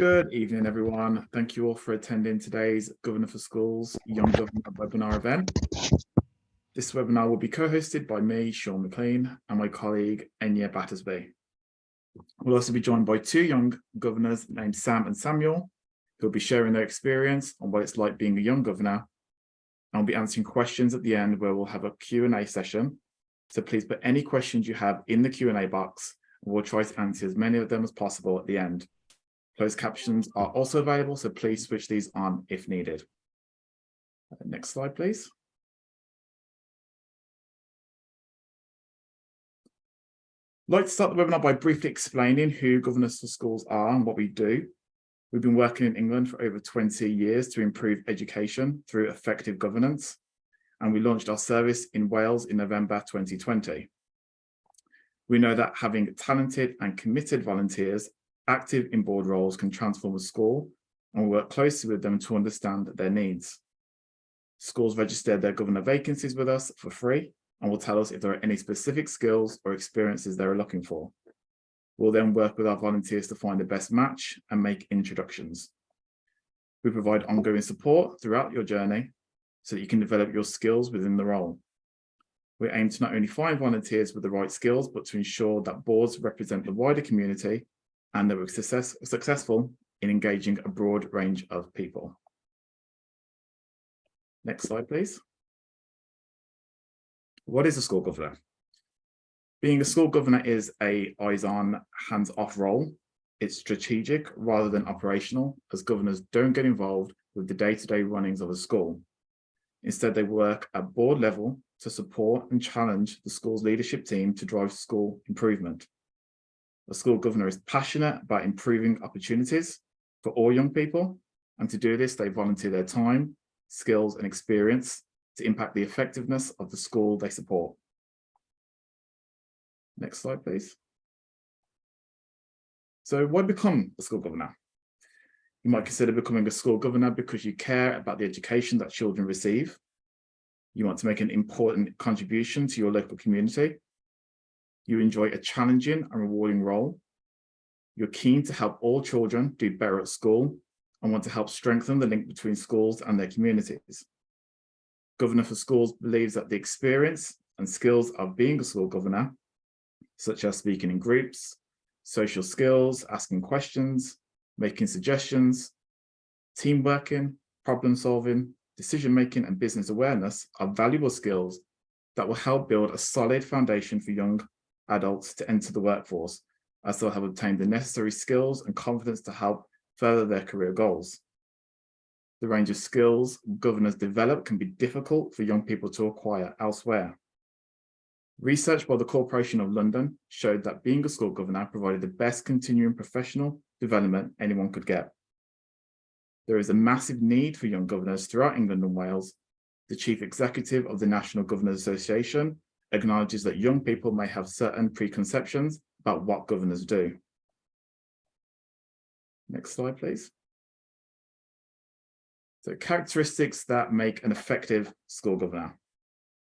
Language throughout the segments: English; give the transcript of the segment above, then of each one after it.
Good evening, everyone. Thank you all for attending today's Governor for Schools Young Governor webinar event. This webinar will be co-hosted by me, Sean McLean, and my colleague, Enya Battersby. We'll also be joined by two young governors named Sam and Samuel, who will be sharing their experience on what it's like being a young governor, and we'll be answering questions at the end where we'll have a Q&A session. So please put any questions you have in the Q&A box, and we'll try to answer as many of them as possible at the end. Closed captions are also available, so please switch these on if needed. Next slide, please. I'd like to start the webinar by briefly explaining who Governors for Schools are and what we do. We've been working in England for over 20 years to improve education through effective governance, and we launched our service in Wales in November 2020. We know that having talented and committed volunteers active in board roles can transform a school, and we work closely with them to understand their needs. Schools register their governor vacancies with us for free and will tell us if there are any specific skills or experiences they're looking for. We'll then work with our volunteers to find the best match and make introductions. We provide ongoing support throughout your journey so that you can develop your skills within the role. We aim to not only find volunteers with the right skills, but to ensure that boards represent the wider community and that we're successful in engaging a broad range of people. Next slide, please. What is a school governor? Being a school governor is a eyes-on, hands-off role. It's strategic rather than operational, as governors don't get involved with the day-to-day runnings of a school. Instead, they work at board level to support and challenge the school's leadership team to drive school improvement. A school governor is passionate about improving opportunities for all young people, and to do this, they volunteer their time, skills, and experience to impact the effectiveness of the school they support. Next slide, please. So why become a school governor? You might consider becoming a school governor because you care about the education that children receive. You want to make an important contribution to your local community. You enjoy a challenging and rewarding role. You're keen to help all children do better at school and want to help strengthen the link between schools and their communities. Governor for Schools believes that the experience and skills of being a school governor, such as speaking in groups, social skills, asking questions, making suggestions, team working, problem solving, decision making, and business awareness are valuable skills that will help build a solid foundation for young adults to enter the workforce, as they'll have obtained the necessary skills and confidence to help further their career goals. The range of skills governors develop can be difficult for young people to acquire elsewhere. Research by the Corporation of London showed that being a school governor provided the best continuing professional development anyone could get. There is a massive need for young governors throughout England and Wales. The Chief Executive of the National Governors Association acknowledges that young people may have certain preconceptions about what governors do. Next slide, please. So characteristics that make an effective school governor.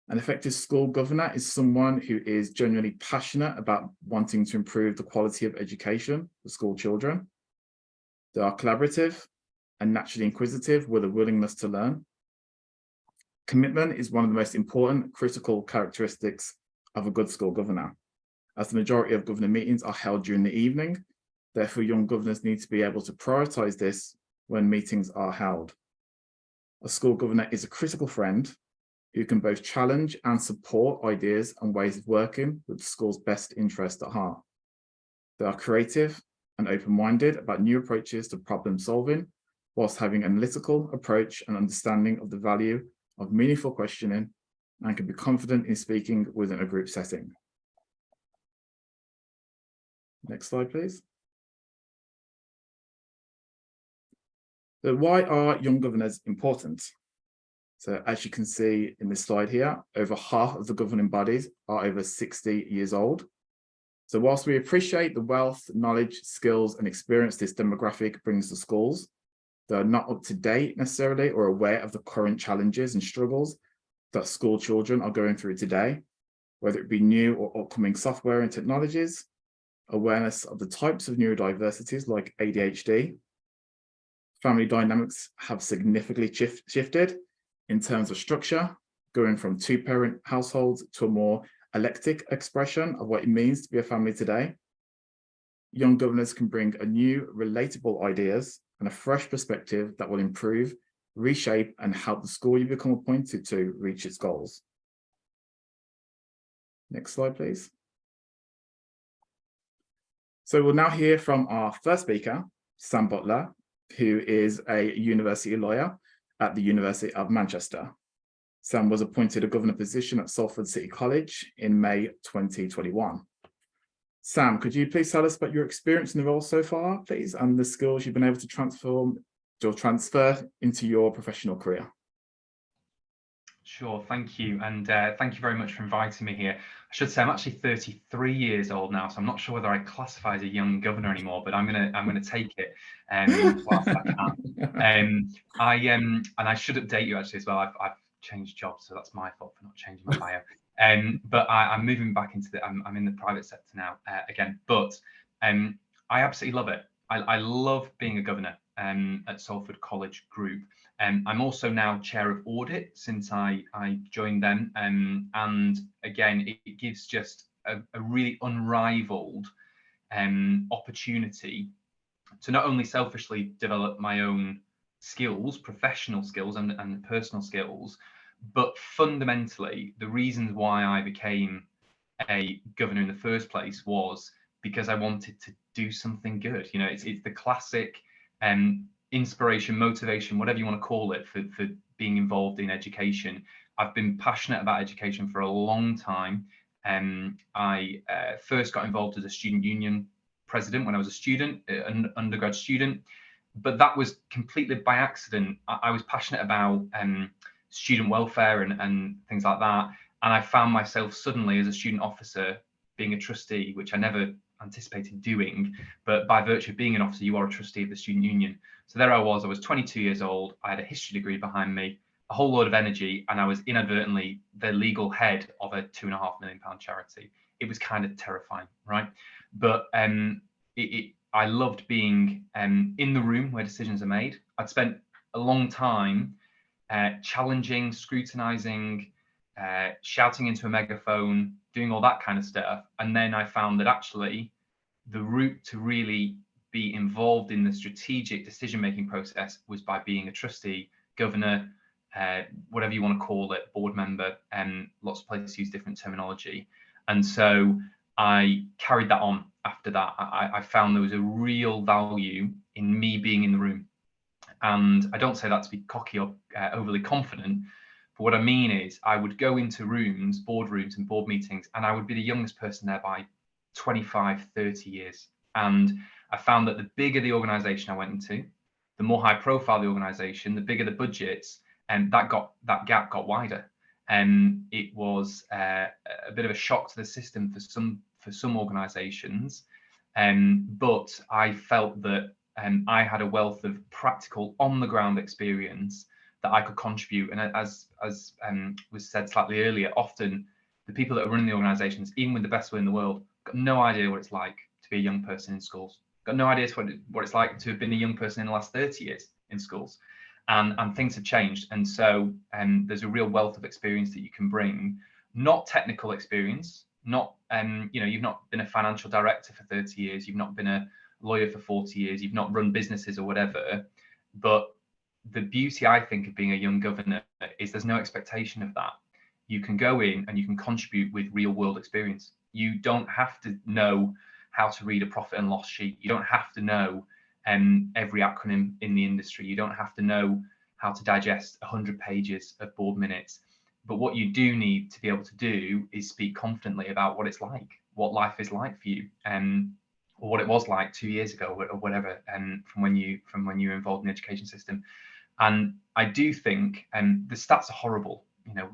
An effective school governor is someone who is genuinely passionate about wanting to improve the quality of education for school children. They are collaborative and naturally inquisitive with a willingness to learn. Commitment is one of the most important critical characteristics of a good school governor, as the majority of governor meetings are held during the evening. Therefore, young governors need to be able to prioritize this when meetings are held. A school governor is a critical friend who can both challenge and support ideas and ways of working with the school's best interest at heart. They are creative and open-minded about new approaches to problem solving, whilst having an analytical approach and understanding of the value of meaningful questioning, and can be confident in speaking within a group setting. Next slide, please. So why are young governors important? So as you can see in this slide here, over half of the governing bodies are over 60 years old. So whilst we appreciate the wealth, knowledge, skills, and experience this demographic brings to schools, they are not up to date necessarily or aware of the current challenges and struggles that school children are going through today, whether it be new or upcoming software and technologies, awareness of the types of neurodiversities like ADHD, family dynamics have significantly shifted in terms of structure, going from two-parent households to a more eclectic expression of what it means to be a family today. Young governors can bring a new, relatable ideas and a fresh perspective that will improve, reshape, and help the school you become appointed to reach its goals. Next slide, please. So we'll now hear from our first speaker, Sam Butler, who is a university lawyer at the University of Manchester. Sam was appointed a governor position at Salford City College in May 2021. Sam, could you please tell us about your experience in the role so far, please, and the skills you've been able to transfer into your professional career? Sure, thank you. And thank you very much for inviting me here. I should say I'm actually 33 years old now, so I'm not sure whether I classify as a young governor anymore, but I'm gonna take it whilst I can. And I should update you actually as well. I've changed jobs, so that's my fault for not changing my bio. But I'm moving back into I'm in the private sector now again. But I absolutely love it. I love being a governor at Salford College Group. I'm also now chair of audit since I joined them. And again, it gives just a really unrivaled opportunity to not only selfishly develop my own skills, professional skills and personal skills, but fundamentally, the reasons why I became a governor in the first place was because I wanted to do something good. You know, it's the classic inspiration, motivation, whatever you want to call it, for being involved in education. I've been passionate about education for a long time. I first got involved as a student union president when I was a student, an undergrad student, but that was completely by accident. I was passionate about student welfare and things like that. And I found myself suddenly as a student officer being a trustee, which I never anticipated doing, but by virtue of being an officer, you are a trustee of the student union. So there I was 22 years old, I had a history degree behind me, a whole load of energy, and I was inadvertently the legal head of a £2.5 million charity. It was kind of terrifying, right? But I loved being in the room where decisions are made. I'd spent a long time challenging, scrutinizing, shouting into a megaphone, doing all that kind of stuff. And then I found that actually the route to really be involved in the strategic decision-making process was by being a trustee, governor, whatever you want to call it, board member, and lots of places use different terminology. And so I carried that on after that. I found there was a real value in me being in the room. And I don't say that to be cocky or overly confident, but what I mean is I would go into rooms, boardrooms and board meetings, and I would be the youngest person there by 25, 30 years. And I found that the bigger the organization I went into, the more high profile the organization, the bigger the budgets, and that gap got wider. And it was a bit of a shock to the system for some organizations. But I felt that I had a wealth of practical on the ground experience that I could contribute. And as was said slightly earlier, often the people that are running the organizations, even with the best will in the world, got no idea what it's like to be a young person in schools, got no idea what it's like to have been a young person in the last 30 years in schools. And things have changed. And so there's a real wealth of experience that you can bring, not technical experience, not, you've not been a financial director for 30 years, you've not been a lawyer for 40 years, you've not run businesses or whatever. But the beauty, I think, of being a young governor is there's no expectation of that. You can go in and you can contribute with real world experience. You don't have to know how to read a profit and loss sheet. You don't have to know every acronym in the industry. You don't have to know how to digest 100 pages of board minutes. But what you do need to be able to do is speak confidently about what it's like, what life is like for you, or what it was like 2 years ago, or whatever, from when you were involved in the education system. And I do think, the stats are horrible,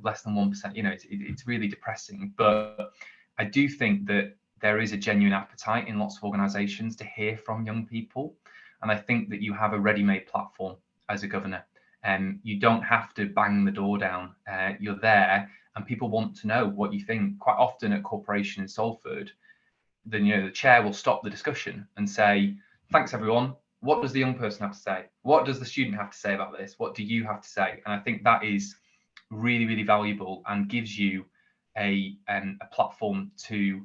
less than 1%, it's really depressing. But I do think that there is a genuine appetite in lots of organizations to hear from young people. And I think that you have a ready-made platform as a governor. You don't have to bang the door down. You're there and people want to know what you think. Quite often at Corporation in Salford, the chair will stop the discussion and say, thanks everyone, what does the young person have to say? What does the student have to say about this? What do you have to say? And I think that is really, really valuable and gives you a platform to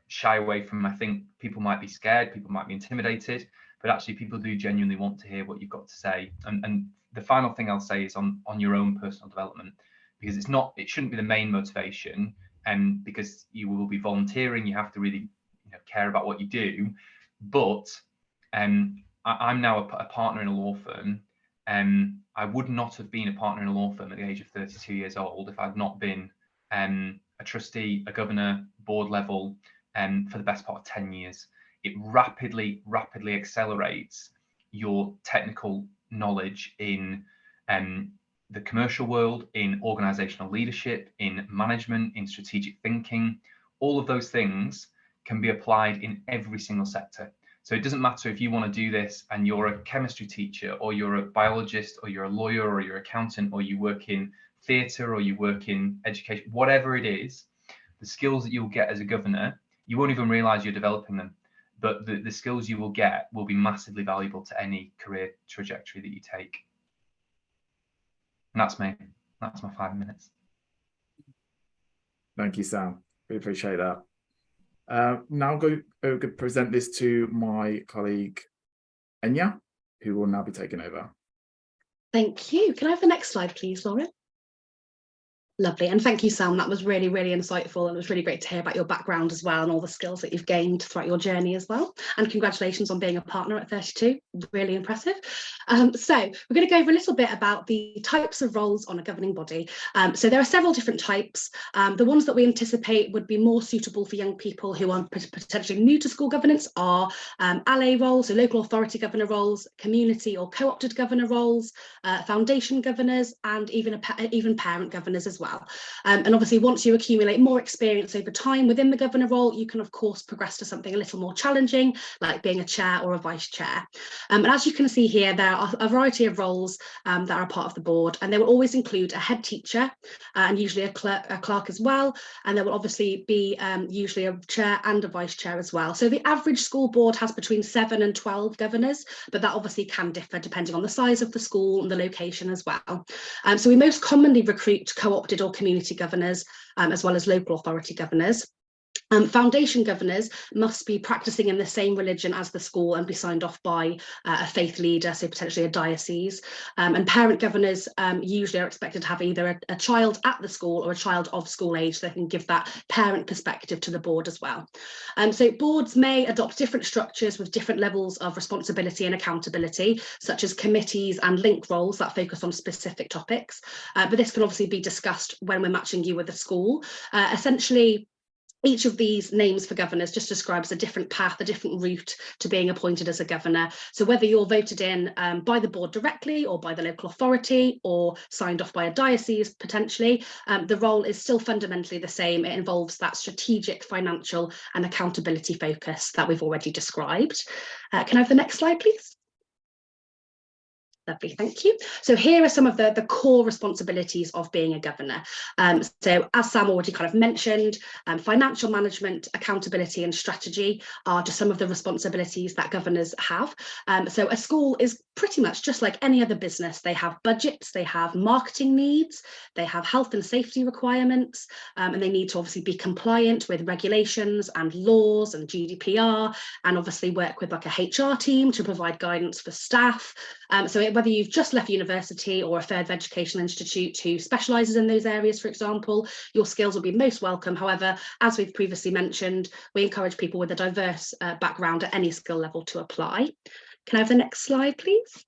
shy away from. I think people might be scared, people might be intimidated, but actually people do genuinely want to hear what you've got to say. And the final thing I'll say is on your own personal development, because it shouldn't be the main motivation, and because you will be volunteering, you have to really care about what you do. But I'm now a partner in a law firm. I would not have been a partner in a law firm at the age of 32 years old if I'd not been a trustee, a governor, board level for the best part of 10 years. It rapidly accelerates your technical knowledge in the commercial world, in organizational leadership, in management, in strategic thinking. All of those things can be applied in every single sector. So it doesn't matter if you want to do this and you're a chemistry teacher, or you're a biologist, or you're a lawyer, or you're an accountant, or you work in theatre, or you work in education, whatever it is, the skills that you'll get as a governor, you won't even realize you're developing them, but the skills you will get will be massively valuable to any career trajectory that you take. And that's me. That's my 5 minutes. Thank you, Sam. We appreciate that. Now I'm going to present this to my colleague, Enya, who will now be taking over. Thank you. Can I have the next slide, please, Lauren? Lovely. And thank you, Sam. That was really, really insightful. And it was really great to hear about your background as well and all the skills that you've gained throughout your journey as well. And congratulations on being a partner at 32. Really impressive. So we're going to go over a little bit about the types of roles on a governing body. So there are several different types. The ones that we anticipate would be more suitable for young people who are potentially new to school governance are ALE roles, so local authority governor roles, community or co-opted governor roles, foundation governors, and even parent governors as well. And obviously, once you accumulate more experience over time within the governor role, you can of course progress to something a little more challenging, like being a chair or a vice chair. And as you can see here, there are a variety of roles that are part of the board, and they will always include a head teacher and usually a clerk as well. And there will obviously be usually a chair and a vice chair as well. So the average school board has between 7 and 12 governors, but that obviously can differ depending on the size of the school and the location as well. So we most commonly recruit co-opted or community governors, as well as local authority governors. Foundation governors must be practicing in the same religion as the school and be signed off by a faith leader, so potentially a diocese. And parent governors usually are expected to have either a child at the school or a child of school age, so they can give that parent perspective to the board as well. So boards may adopt different structures with different levels of responsibility and accountability, such as committees and link roles that focus on specific topics. But this can obviously be discussed when we're matching you with a school. Essentially, each of these names for governors just describes a different path, a different route to being appointed as a governor. So whether you're voted in by the board directly or by the local authority or signed off by a diocese potentially, the role is still fundamentally the same. It involves that strategic, financial and accountability focus that we've already described. Can I have the next slide, please? Lovely, thank you. So here are some of the core responsibilities of being a governor. So as Sam already kind of mentioned, financial management, accountability and strategy are just some of the responsibilities that governors have. So a school is pretty much just like any other business. They have budgets, they have marketing needs, they have health and safety requirements, and they need to obviously be compliant with regulations and laws and GDPR, and obviously work with like a HR team to provide guidance for staff. So whether you've just left university or a further educational institute who specialises in those areas, for example, your skills will be most welcome. However, as we've previously mentioned, we encourage people with a diverse background at any skill level to apply. Can I have the next slide, please?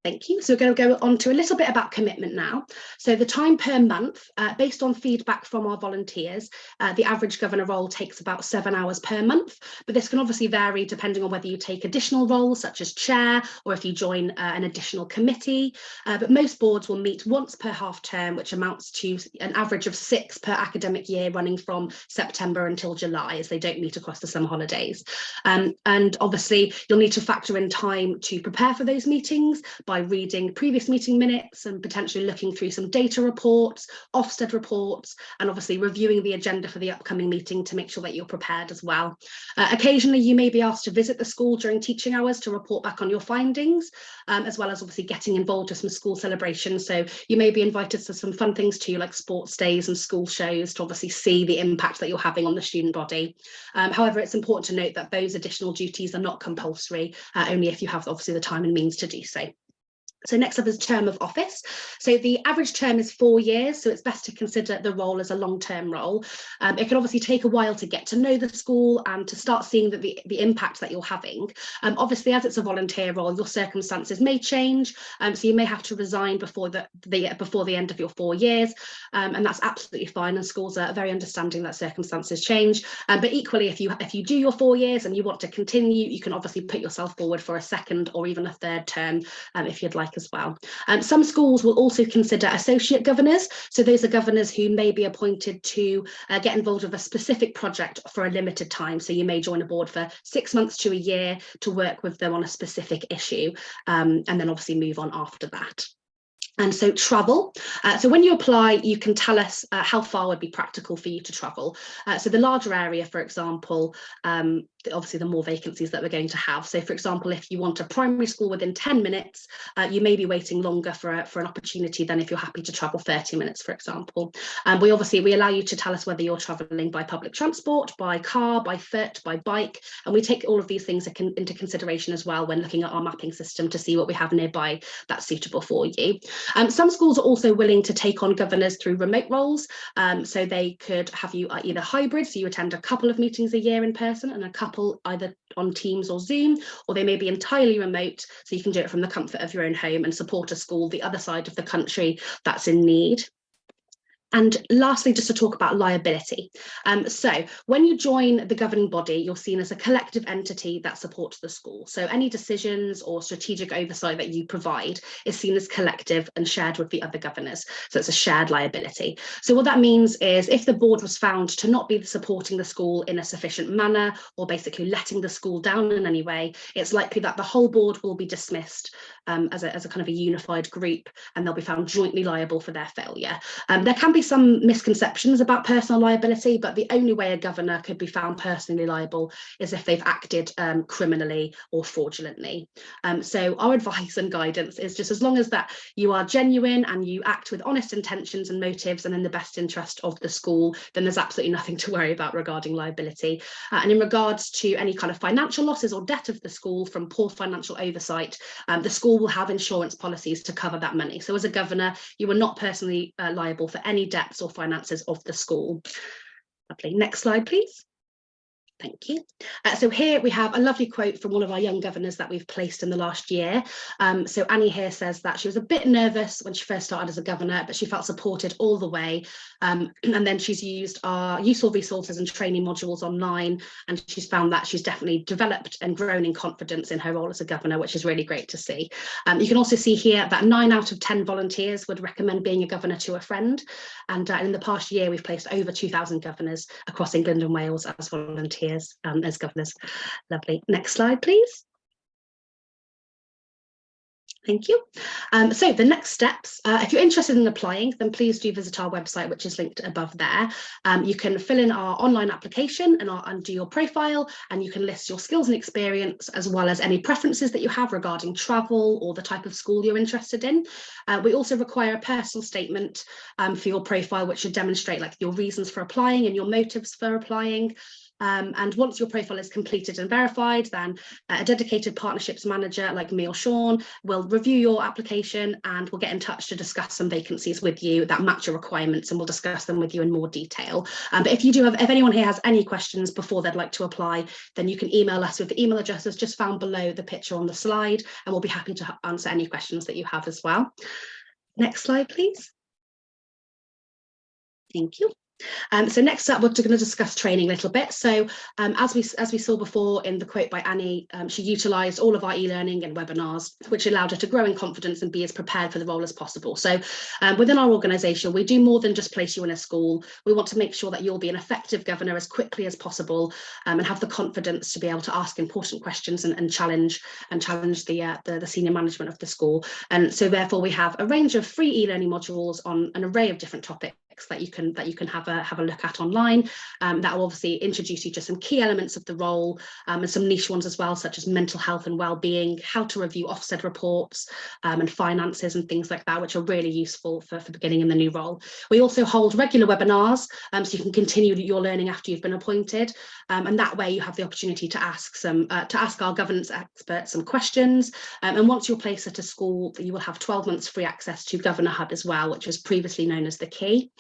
Thank you. So we're going to go on to a little bit about commitment now. So the time per month, based on feedback from our volunteers, the average governor role takes about 7 hours per month, but this can obviously vary depending on whether you take additional roles such as chair or if you join an additional committee. But most boards will meet once per half term, which amounts to an average of 6 per academic year running from September until July, as they don't meet across the summer holidays. And obviously you'll need to factor in time to prepare for those meetings by by reading previous meeting minutes and potentially looking through some data reports, Ofsted reports, and obviously reviewing the agenda for the upcoming meeting to make sure that you're prepared as well. Occasionally, you may be asked to visit the school during teaching hours to report back on your findings, as well as obviously getting involved with some school celebrations. So you may be invited to some fun things too, like sports days and school shows, to obviously see the impact that you're having on the student body. However, it's important to note that those additional duties are not compulsory, only if you have obviously the time and means to do so. So next up is term of office. So the average term is 4 years, so it's best to consider the role as a long-term role. It can obviously take a while to get to know the school and to start seeing the impact that you're having. Obviously, as it's a volunteer role, your circumstances may change, so you may have to resign before the end of your 4 years, and that's absolutely fine. And schools are very understanding that circumstances change. But equally, if you do your 4 years and you want to continue, you can obviously put yourself forward for a second or even a third term if you'd like as well. Some schools will also consider associate governors. So those are governors who may be appointed to get involved with a specific project for a limited time. So you may join a board for 6 months to a year to work with them on a specific issue, and then obviously move on after that. And so travel. So when you apply, you can tell us how far would be practical for you to travel. So the larger area, for example, obviously the more vacancies that we're going to have. So for example, if you want a primary school within 10 minutes, you may be waiting longer for an opportunity than if you're happy to travel 30 minutes, for example. We allow you to tell us whether you're traveling by public transport, by car, by foot, by bike, and we take all of these things into consideration as well when looking at our mapping system to see what we have nearby that's suitable for you. Some schools are also willing to take on governors through remote roles, so they could have you either hybrid, so you attend a couple of meetings a year in person and a couple either on Teams or Zoom, or they may be entirely remote, so you can do it from the comfort of your own home and support a school the other side of the country that's in need. And lastly, just to talk about liability. So when you join the governing body, you're seen as a collective entity that supports the school. So any decisions or strategic oversight that you provide is seen as collective and shared with the other governors. So it's a shared liability. So what that means is if the board was found to not be supporting the school in a sufficient manner, or basically letting the school down in any way, it's likely that the whole board will be dismissed as a kind of a unified group, and they'll be found jointly liable for their failure. There can be some misconceptions about personal liability, but the only way a governor could be found personally liable is if they've acted criminally or fraudulently. So our advice and guidance is just as long as that you are genuine and you act with honest intentions and motives and in the best interest of the school, then there's absolutely nothing to worry about regarding liability. And in regards to any kind of financial losses or debt of the school from poor financial oversight, the school will have insurance policies to cover that money. So as a governor, you are not personally liable for any debts or finances of the school. Lovely. Next slide, please. Thank you. So here we have a lovely quote from one of our young governors that we've placed in the last year. So Annie here says that she was a bit nervous when she first started as a governor, but she felt supported all the way. And then she's used our useful resources and training modules online, and she's found that she's definitely developed and grown in confidence in her role as a governor, which is really great to see. You can also see here that 9 out of 10 volunteers would recommend being a governor to a friend. And in the past year, we've placed over 2,000 governors across England and Wales as volunteers. As governors. Lovely. Next slide, please. Thank you. So the next steps, if you're interested in applying, then please do visit our website, which is linked above there. You can fill in our online application and do your profile, and you can list your skills and experience, as well as any preferences that you have regarding travel or the type of school you're interested in. We also require a personal statement for your profile, which should demonstrate like your reasons for applying and your motives for applying. And once your profile is completed and verified, then a dedicated partnerships manager like me or Sean will review your application and we'll get in touch to discuss some vacancies with you that match your requirements, and we'll discuss them with you in more detail. But if anyone here has any questions before they'd like to apply, then you can email us with the email addresses just found below the picture on the slide, and we'll be happy to answer any questions that you have as well. Next slide, please. Thank you. So next up, we're going to discuss training a little bit. So as we saw before in the quote by Annie, she utilised all of our e-learning and webinars, which allowed her to grow in confidence and be as prepared for the role as possible. So within our organisation, we do more than just place you in a school. We want to make sure that you'll be an effective governor as quickly as possible, and have the confidence to be able to ask important questions and challenge the senior management of the school. And so therefore we have a range of free e-learning modules on an array of different topics that you can have a look at online. That will obviously introduce you to some key elements of the role, and some niche ones as well, such as mental health and well-being, how to review Ofsted reports, and finances and things like that, which are really useful for beginning in the new role. We also hold regular webinars, so you can continue your learning after you've been appointed, and that way you have the opportunity to ask our governance experts some questions. And once you're placed at a school, you will have 12 months free access to Governor Hub as well, which was previously known as the Key.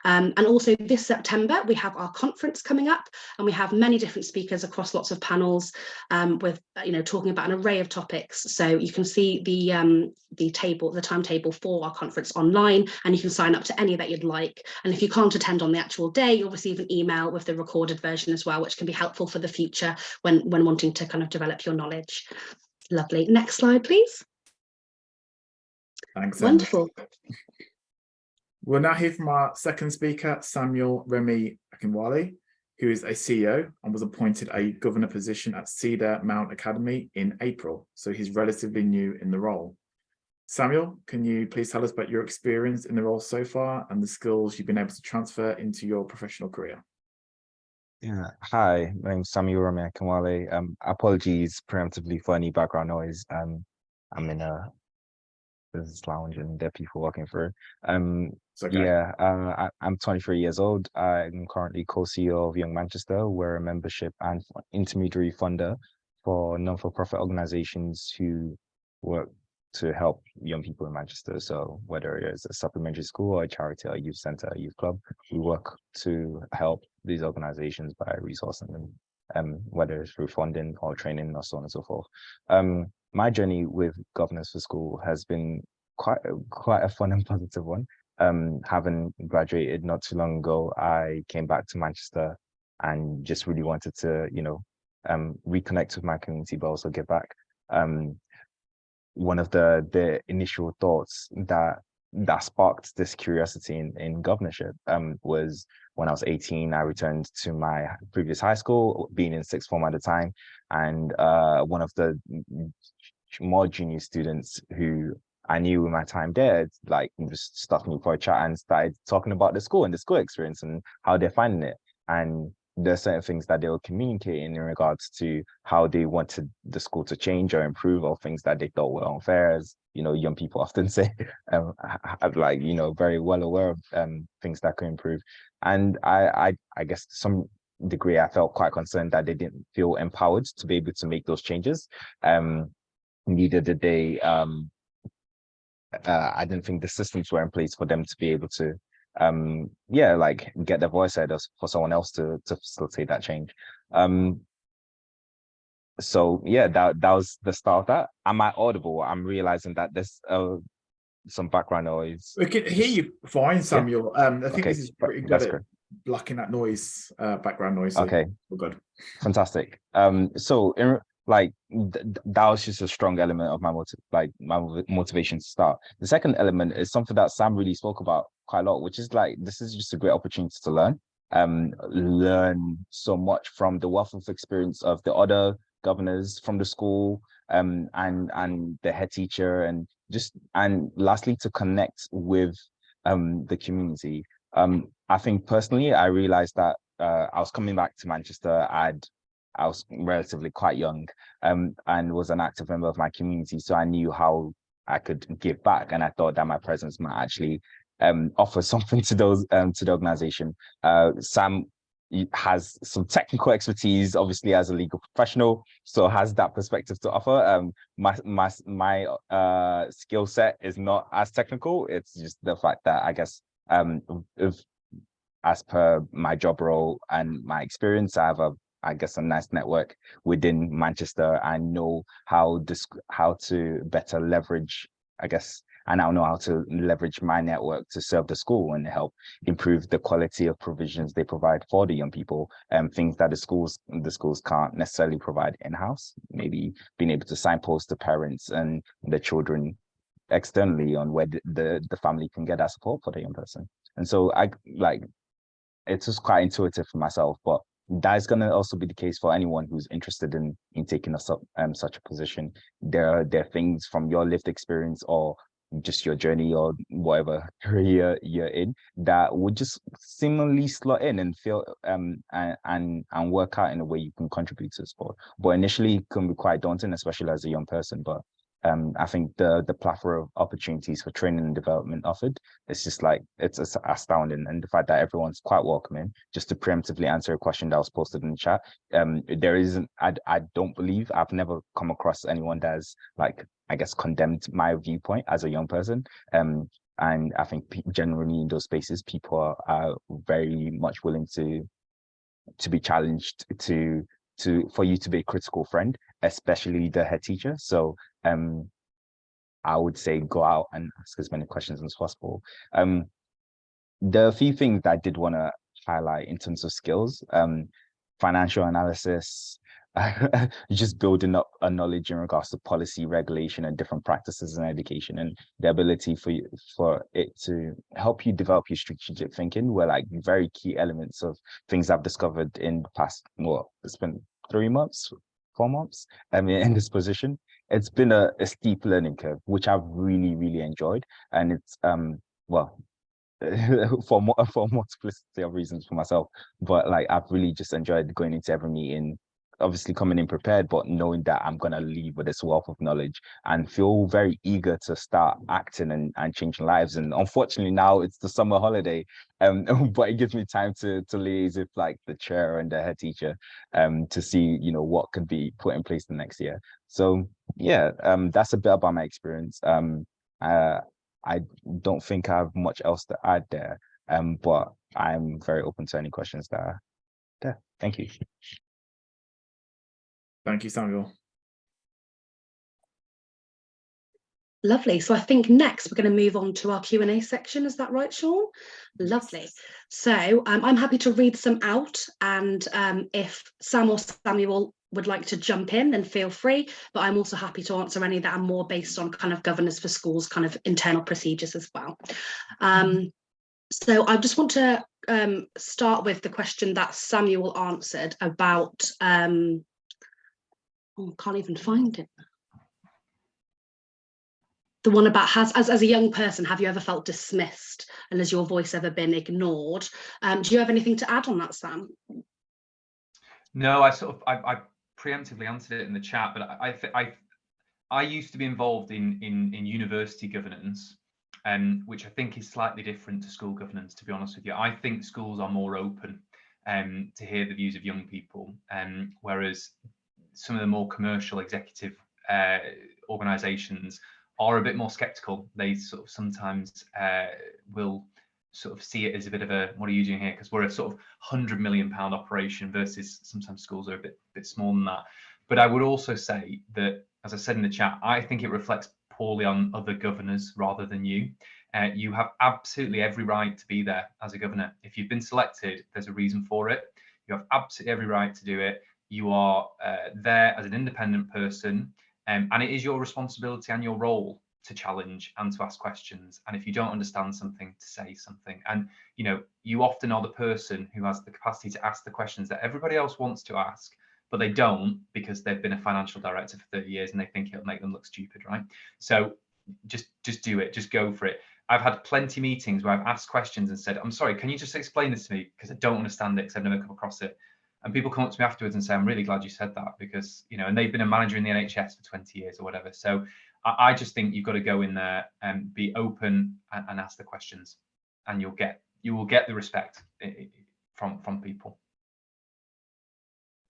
And also this September, we have our conference coming up, and we have many different speakers across lots of panels, with talking about an array of topics. So you can see the timetable for our conference online, and you can sign up to any that you'd like. And if you can't attend on the actual day, you'll receive an email with the recorded version as well, which can be helpful for the future when wanting to kind of develop your knowledge. Lovely. Next slide, please. Thanks. Wonderful. We'll now hear from our second speaker, Samuel Remy Akinwale, who is a CEO and was appointed a governor position at Cedar Mount Academy in April. So he's relatively new in the role. Samuel, can you please tell us about your experience in the role so far and the skills you've been able to transfer into your professional career? Yeah, hi, my name's Samuel Remy Akinwale. Apologies preemptively for any background noise. I'm in a business lounge and there are people walking through. Okay. Yeah, I'm 23 years old. I'm currently co-CEO of Young Manchester. We're a membership and intermediary funder for non-for-profit organizations who work to help young people in Manchester. So whether it's a supplementary school or a charity or a youth center, a youth club, we work to help these organizations by resourcing them, whether it's through funding or training or so on and so forth. My journey with Governors for School has been quite a fun and positive one. Having graduated not too long ago, I came back to Manchester and just really wanted to, reconnect with my community, but also give back. One of the initial thoughts that sparked this curiosity in governorship was when I was 18. I returned to my previous high school, being in sixth form at the time, and one of the more junior students who I knew in my time there, like, just stopped me for a chat and started talking about the school and the school experience and how they're finding it. And there are certain things that they were communicating in regards to how they wanted the school to change or improve, or things that they thought were unfair, as young people often say, very well aware of things that could improve. And I guess to some degree, I felt quite concerned that they didn't feel empowered to be able to make those changes. Neither did they. I didn't think the systems were in place for them to be able to get their voice heard for someone else to facilitate that change. So yeah, that was the start of that. Am I audible? I'm realizing that there's some background noise. We can hear you fine, Samuel. Yeah. I think this is pretty good at blocking that noise, background noise. So okay, we're good. Fantastic. That was just a strong element of my motivation to start. The second element is something that Sam really spoke about quite a lot, which is this is just a great opportunity to learn so much from the wealth of experience of the other governors from the school, and the head teacher, and lastly to connect with the community. I think personally, I realized that I was coming back to Manchester. I was relatively quite young, and was an active member of my community, so I knew how I could give back, and I thought that my presence might actually offer something to the organization. Sam has some technical expertise, obviously, as a legal professional, so has that perspective to offer. My skill set is not as technical. It's just the fact that I guess as per my job role and my experience, I have a nice network within Manchester. I know how to better leverage, I now know how to leverage my network to serve the school and help improve the quality of provisions they provide for the young people, and things that the schools can't necessarily provide in-house. Maybe being able to signpost the parents and the children externally on where the family can get that support for the young person. And so it's just quite intuitive for myself, but that's going to also be the case for anyone who's interested in taking such a position. There are things from your lived experience or just your journey or whatever career you're in that would just seemingly slot in and feel and work out in a way you can contribute to the sport. But initially it can be quite daunting, especially as a young person. But I think the plethora of opportunities for training and development offered, it's just like, it's astounding. And the fact that everyone's quite welcoming. Just to preemptively answer a question that was posted in the chat, there isn't, I don't believe, I've never come across anyone that's like, I guess, condemned my viewpoint as a young person. And I think generally in those spaces, people are very much willing to be challenged, for you to be a critical friend, especially the head teacher. So I would say go out and ask as many questions as possible. The few things that I did want to highlight in terms of skills, financial analysis, just building up a knowledge in regards to policy, regulation, and different practices in education, and the ability for it to help you develop your strategic thinking were like very key elements of things I've discovered in the past, well, it's been 3 months, 4 months, in this position. It's been a steep learning curve, which I've really, really enjoyed. And it's, well, for multiplicity of reasons for myself, but like I've really just enjoyed going into every meeting, obviously coming in prepared, but knowing that I'm going to leave with this wealth of knowledge and feel very eager to start acting and changing lives. And unfortunately now it's the summer holiday, but it gives me time to liaise with like the chair and the head teacher to see, you know, what could be put in place the next year. So yeah, that's a bit about my experience. I don't think I have much else to add there, but I'm very open to any questions that are there. Thank you. Thank you, Samuel. Lovely. So I think next we're going to move on to our Q&A section. Is that right, Sean? Lovely. So I'm happy to read some out, and if Sam or Samuel would like to jump in, then feel free, but I'm also happy to answer any that are more based on kind of governance for schools, kind of internal procedures as well. So I just want to start with the question that Samuel answered about, oh, I can't even find it. The one about as a young person, have you ever felt dismissed, and has your voice ever been ignored? Do you have anything to add on that, Sam? No, I preemptively answered it in the chat, but I used to be involved in university governance, which I think is slightly different to school governance, to be honest with you. I think schools are more open to hear the views of young people, whereas some of the more commercial executive organisations are a bit more sceptical. They sort of sometimes will sort of see it as a bit of a, what are you doing here? Because we're a sort of £100 million operation versus sometimes schools are a bit smaller than that. But I would also say that, as I said in the chat, I think it reflects poorly on other governors rather than you. You have absolutely every right to be there as a governor. If you've been selected, there's a reason for it. You have absolutely every right to do it. You are there as an independent person, and it is your responsibility and your role to challenge and to ask questions. And if you don't understand something, to say something. And you know, you often are the person who has the capacity to ask the questions that everybody else wants to ask, but they don't because they've been a financial director for 30 years and they think it'll make them look stupid, right? So just do it, just go for it. I've had plenty of meetings where I've asked questions and said, I'm sorry, can you just explain this to me? Because I don't understand it, because I've never come across it. And people come up to me afterwards and say, I'm really glad you said that, because, you know, and they've been a manager in the NHS for 20 years or whatever. So I just think you've got to go in there and be open and ask the questions, and you will get the respect from people.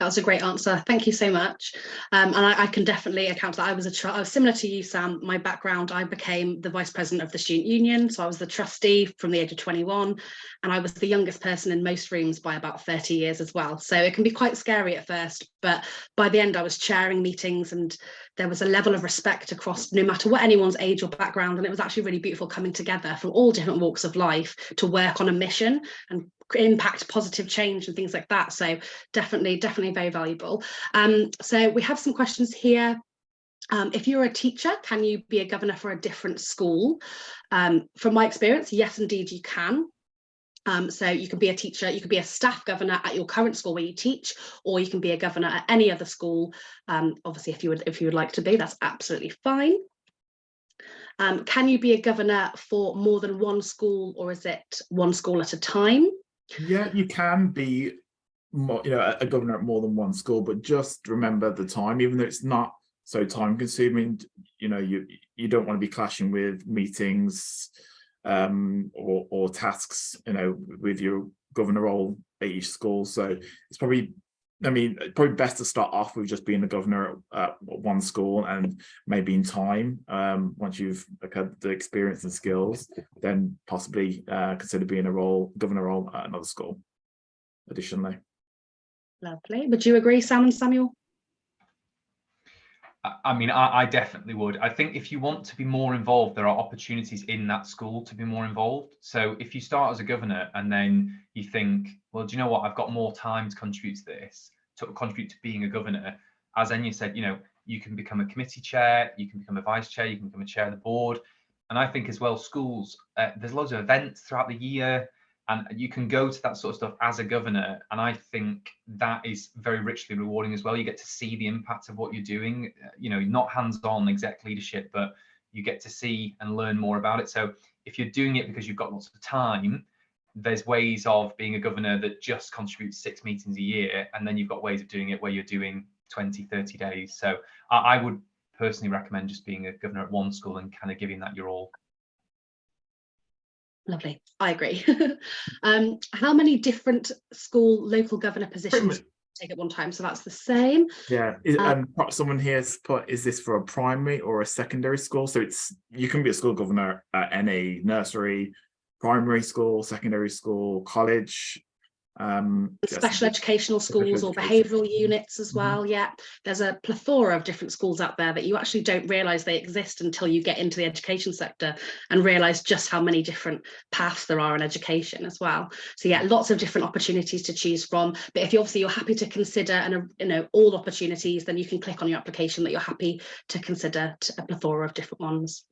That was a great answer. Thank you so much. And I can definitely account that I was similar to you, Sam. My background, I became the vice president of the student union. So I was the trustee from the age of 21, and I was the youngest person in most rooms by about 30 years as well. So it can be quite scary at first, but by the end I was chairing meetings and there was a level of respect across no matter what anyone's age or background, and it was actually really beautiful coming together from all different walks of life to work on a mission and impact positive change and things like that. So definitely very valuable. So we have some questions here. If you're a teacher, can you be a governor for a different school? From my experience, yes, indeed, you can. So you can be a teacher, you could be a staff governor at your current school where you teach, or you can be a governor at any other school. Obviously, if you would like to be, that's absolutely fine. Can you be a governor for more than one school, or is it one school at a time? Yeah, you can be more, a governor at more than one school, but just remember the time, even though it's not so time consuming, you don't want to be clashing with meetings or tasks, with your governor role at each school. So it's probably best to start off with just being a governor at one school, and maybe in time, once you've had the experience and skills, then possibly consider being governor role at another school additionally. Lovely. Would you agree, Sam and Samuel? I definitely would. I think if you want to be more involved, there are opportunities in that school to be more involved. So if you start as a governor and then you think, well, do you know what? I've got more time to contribute to this, to contribute to being a governor. As Enya said, you can become a committee chair, you can become a vice chair, you can become a chair of the board. And I think as well, schools, there's loads of events throughout the year, and you can go to that sort of stuff as a governor. And I think that is very richly rewarding as well. You get to see the impact of what you're doing, not hands-on exec leadership, but you get to see and learn more about it. So if you're doing it because you've got lots of time, there's ways of being a governor that just contributes 6 meetings a year. And then you've got ways of doing it where you're doing 20, 30 days. So I would personally recommend just being a governor at one school and kind of giving that your all. Lovely, I agree. How many different school local governor positions take at one time? So that's the same. Yeah, someone here's put, is this for a primary or a secondary school? So you can be a school governor at any nursery, primary school, secondary school, college, special educational schools or behavioural units as well. Yeah, there's a plethora of different schools out there that you actually don't realise they exist until you get into the education sector and realise just how many different paths there are in education as well. So yeah, lots of different opportunities to choose from. But if you're happy to consider all opportunities, then you can click on your application that you're happy to consider a plethora of different ones.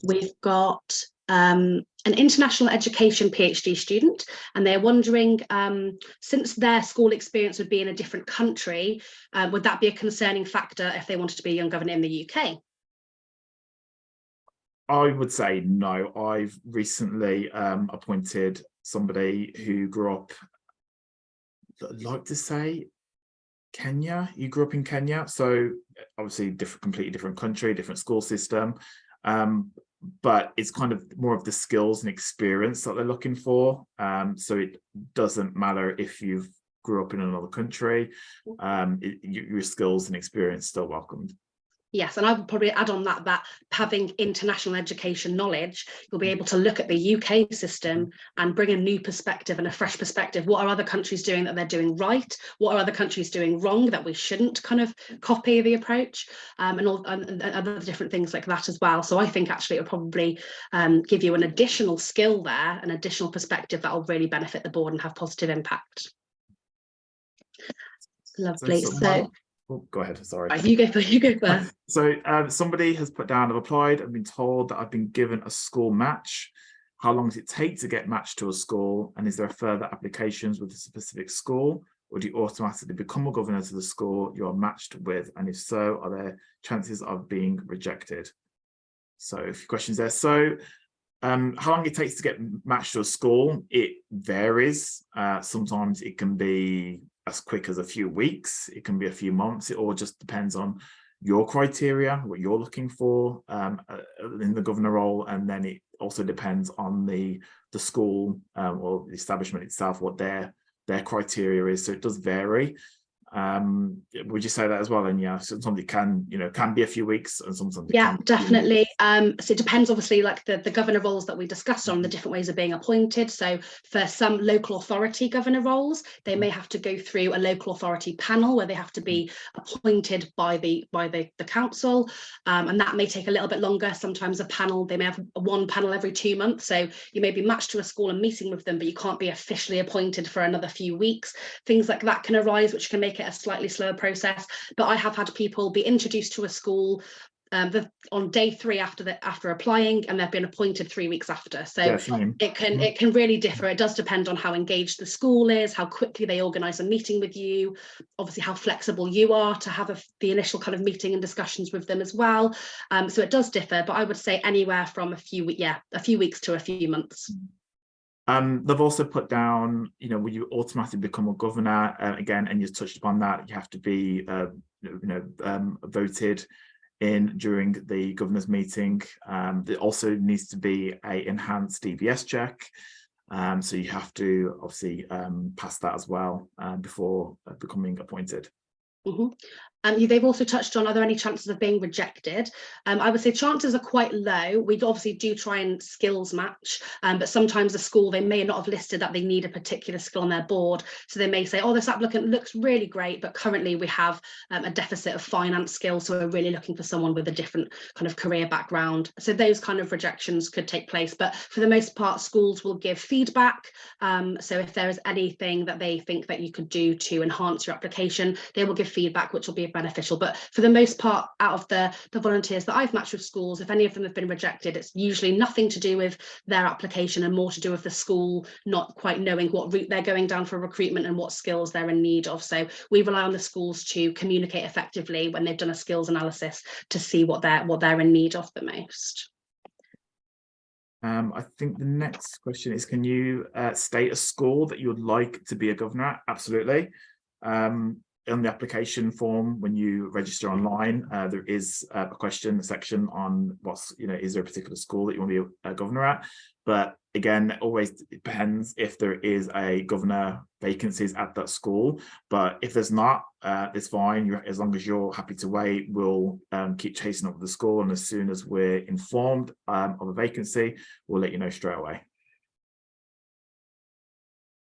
We've got an international education PhD student, and they're wondering, since their school experience would be in a different country, would that be a concerning factor if they wanted to be a young governor in the UK? I would say no. I've recently appointed somebody who grew up, I'd like to say, Kenya. You grew up in Kenya, so obviously completely different country, different school system. But it's kind of more of the skills and experience that they're looking for. So it doesn't matter if you've grew up in another country, your skills and experience still welcomed. Yes, and I would probably add on that having international education knowledge, you'll be able to look at the UK system and bring a new perspective and a fresh perspective. What are other countries doing that they're doing right? What are other countries doing wrong that we shouldn't kind of copy the approach, and other different things like that as well. So I think actually it will probably give you an additional skill there, an additional perspective that will really benefit the board and have positive impact. Lovely. So oh, go ahead, sorry. You go first. So somebody has put down, I've applied, I've been told that I've been given a school match. How long does it take to get matched to a school? And is there further applications with a specific school? Or do you automatically become a governor to the school you are matched with? And if so, are there chances of being rejected? So a few questions there. So how long it takes to get matched to a school, it varies. Sometimes it can be as quick as a few weeks, it can be a few months. It all just depends on your criteria, what you're looking for in the governor role, and then it also depends on the school or the establishment itself, what their criteria is. So it does vary. Would you say that as well? And yeah, sometimes it can, can be a few weeks, and sometimes it Yeah, can be definitely. So it depends, obviously, like the governor roles that we discussed on the different ways of being appointed. So for some local authority governor roles, they may have to go through a local authority panel where they have to be appointed by the council, and that may take a little bit longer. Sometimes a panel, they may have one panel every 2 months, so you may be matched to a school and meeting with them, but you can't be officially appointed for another few weeks. Things like that can arise, which can make it a slightly slower process. But I have had people be introduced to a school on day 3 after applying, and they've been appointed 3 weeks after. So it can really differ. It does depend on how engaged the school is, how quickly they organise a meeting with you, obviously how flexible you are to have the initial kind of meeting and discussions with them as well. So it does differ, but I would say anywhere from a few weeks to a few months. They've also put down, will you automatically become a governor again? And you touched upon that. You have to be, voted in during the governor's meeting. There also needs to be an enhanced DBS check. So you have to obviously pass that as well before becoming appointed. They've also touched on, are there any chances of being rejected? I would say chances are quite low. We obviously do try and skills match, but sometimes the school, they may not have listed that they need a particular skill on their board. So they may say, oh, this applicant looks really great, but currently we have a deficit of finance skills, so we're really looking for someone with a different kind of career background. So those kind of rejections could take place, but for the most part, schools will give feedback. So if there is anything that they think that you could do to enhance your application, they will give feedback, which will be beneficial. But for the most part, out of the volunteers that I've matched with schools, if any of them have been rejected, it's usually nothing to do with their application and more to do with the school not quite knowing what route they're going down for recruitment and what skills they're in need of. So we rely on the schools to communicate effectively when they've done a skills analysis to see what they're in need of the most. I think the next question is, can you state a school that you would like to be a governor at? Absolutely. On the application form, when you register online, there is a section on is there a particular school that you want to be a governor at? But again, it always depends if there is a governor vacancies at that school. But if there's not, it's fine. As long as you're happy to wait, we'll keep chasing up with the school, and as soon as we're informed of a vacancy, we'll let you know straight away.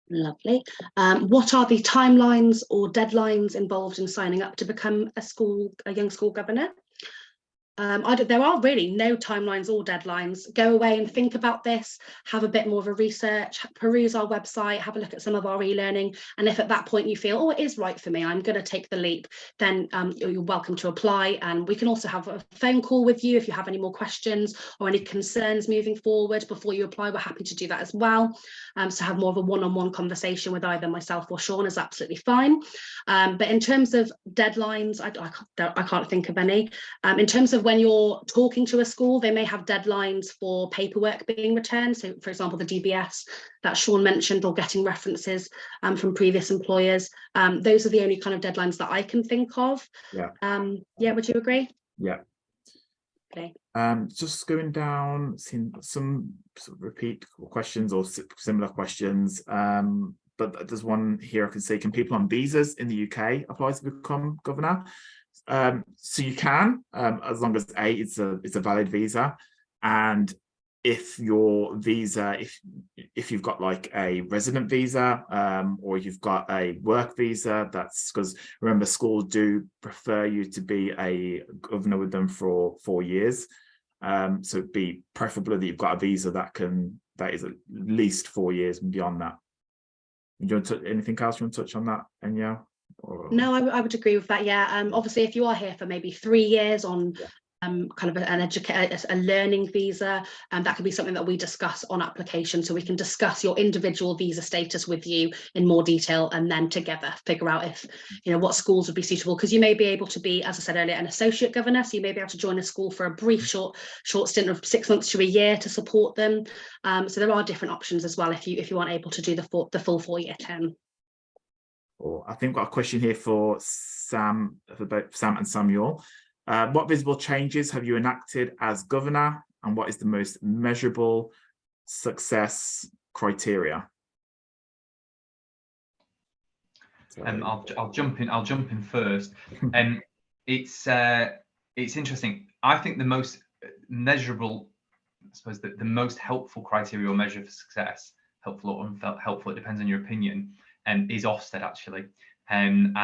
Lovely. What are the timelines or deadlines involved in signing up to become a young school governor? There are really no timelines or deadlines. Go away and think about this, have a bit more of a research, peruse our website, have a look at some of our e-learning. And if at that point you feel, oh, it is right for me, I'm going to take the leap, then you're welcome to apply. And we can also have a phone call with you if you have any more questions or any concerns moving forward before you apply. We're happy to do that as well. So have more of a one-on-one conversation with either myself or Sean is absolutely fine. But in terms of deadlines, I can't think of any. In terms of when you're talking to a school, they may have deadlines for paperwork being returned. So, for example, the DBS that Sean mentioned, or getting references from previous employers. Those are the only kind of deadlines that I can think of. Yeah. Would you agree? Yeah. Okay. Just going down, seeing some sort of repeat questions or similar questions. But there's one here I can see: can people on visas in the UK apply to become governor? So you can, as long as it's a valid visa, and if your visa, if you've got like a resident visa, or you've got a work visa, that's because remember, schools do prefer you to be a governor with them for 4 years. So it'd be preferable that you've got a visa that is at least 4 years and beyond that. Do you want to, anything else you want to touch on that, Enya? No, I would agree with that. Yeah. Obviously, if you are here for maybe 3 years on kind of a learning visa, that could be something that we discuss on application. So we can discuss your individual visa status with you in more detail, and then together figure out if what schools would be suitable. Because you may be able to be, as I said earlier, an associate governor. So you may be able to join a school for a brief, short stint of 6 months to a year to support them. So there are different options as well if you aren't able to do the full 4-year term. I think I've got a question here for Sam, about Sam and Samuel. What visible changes have you enacted as governor, and what is the most measurable success criteria? I'll jump in. I'll jump in first. It's interesting. I think the most measurable, I suppose, the most helpful criteria or measure for success, helpful or unhelpful, it depends on your opinion, is Ofsted actually, and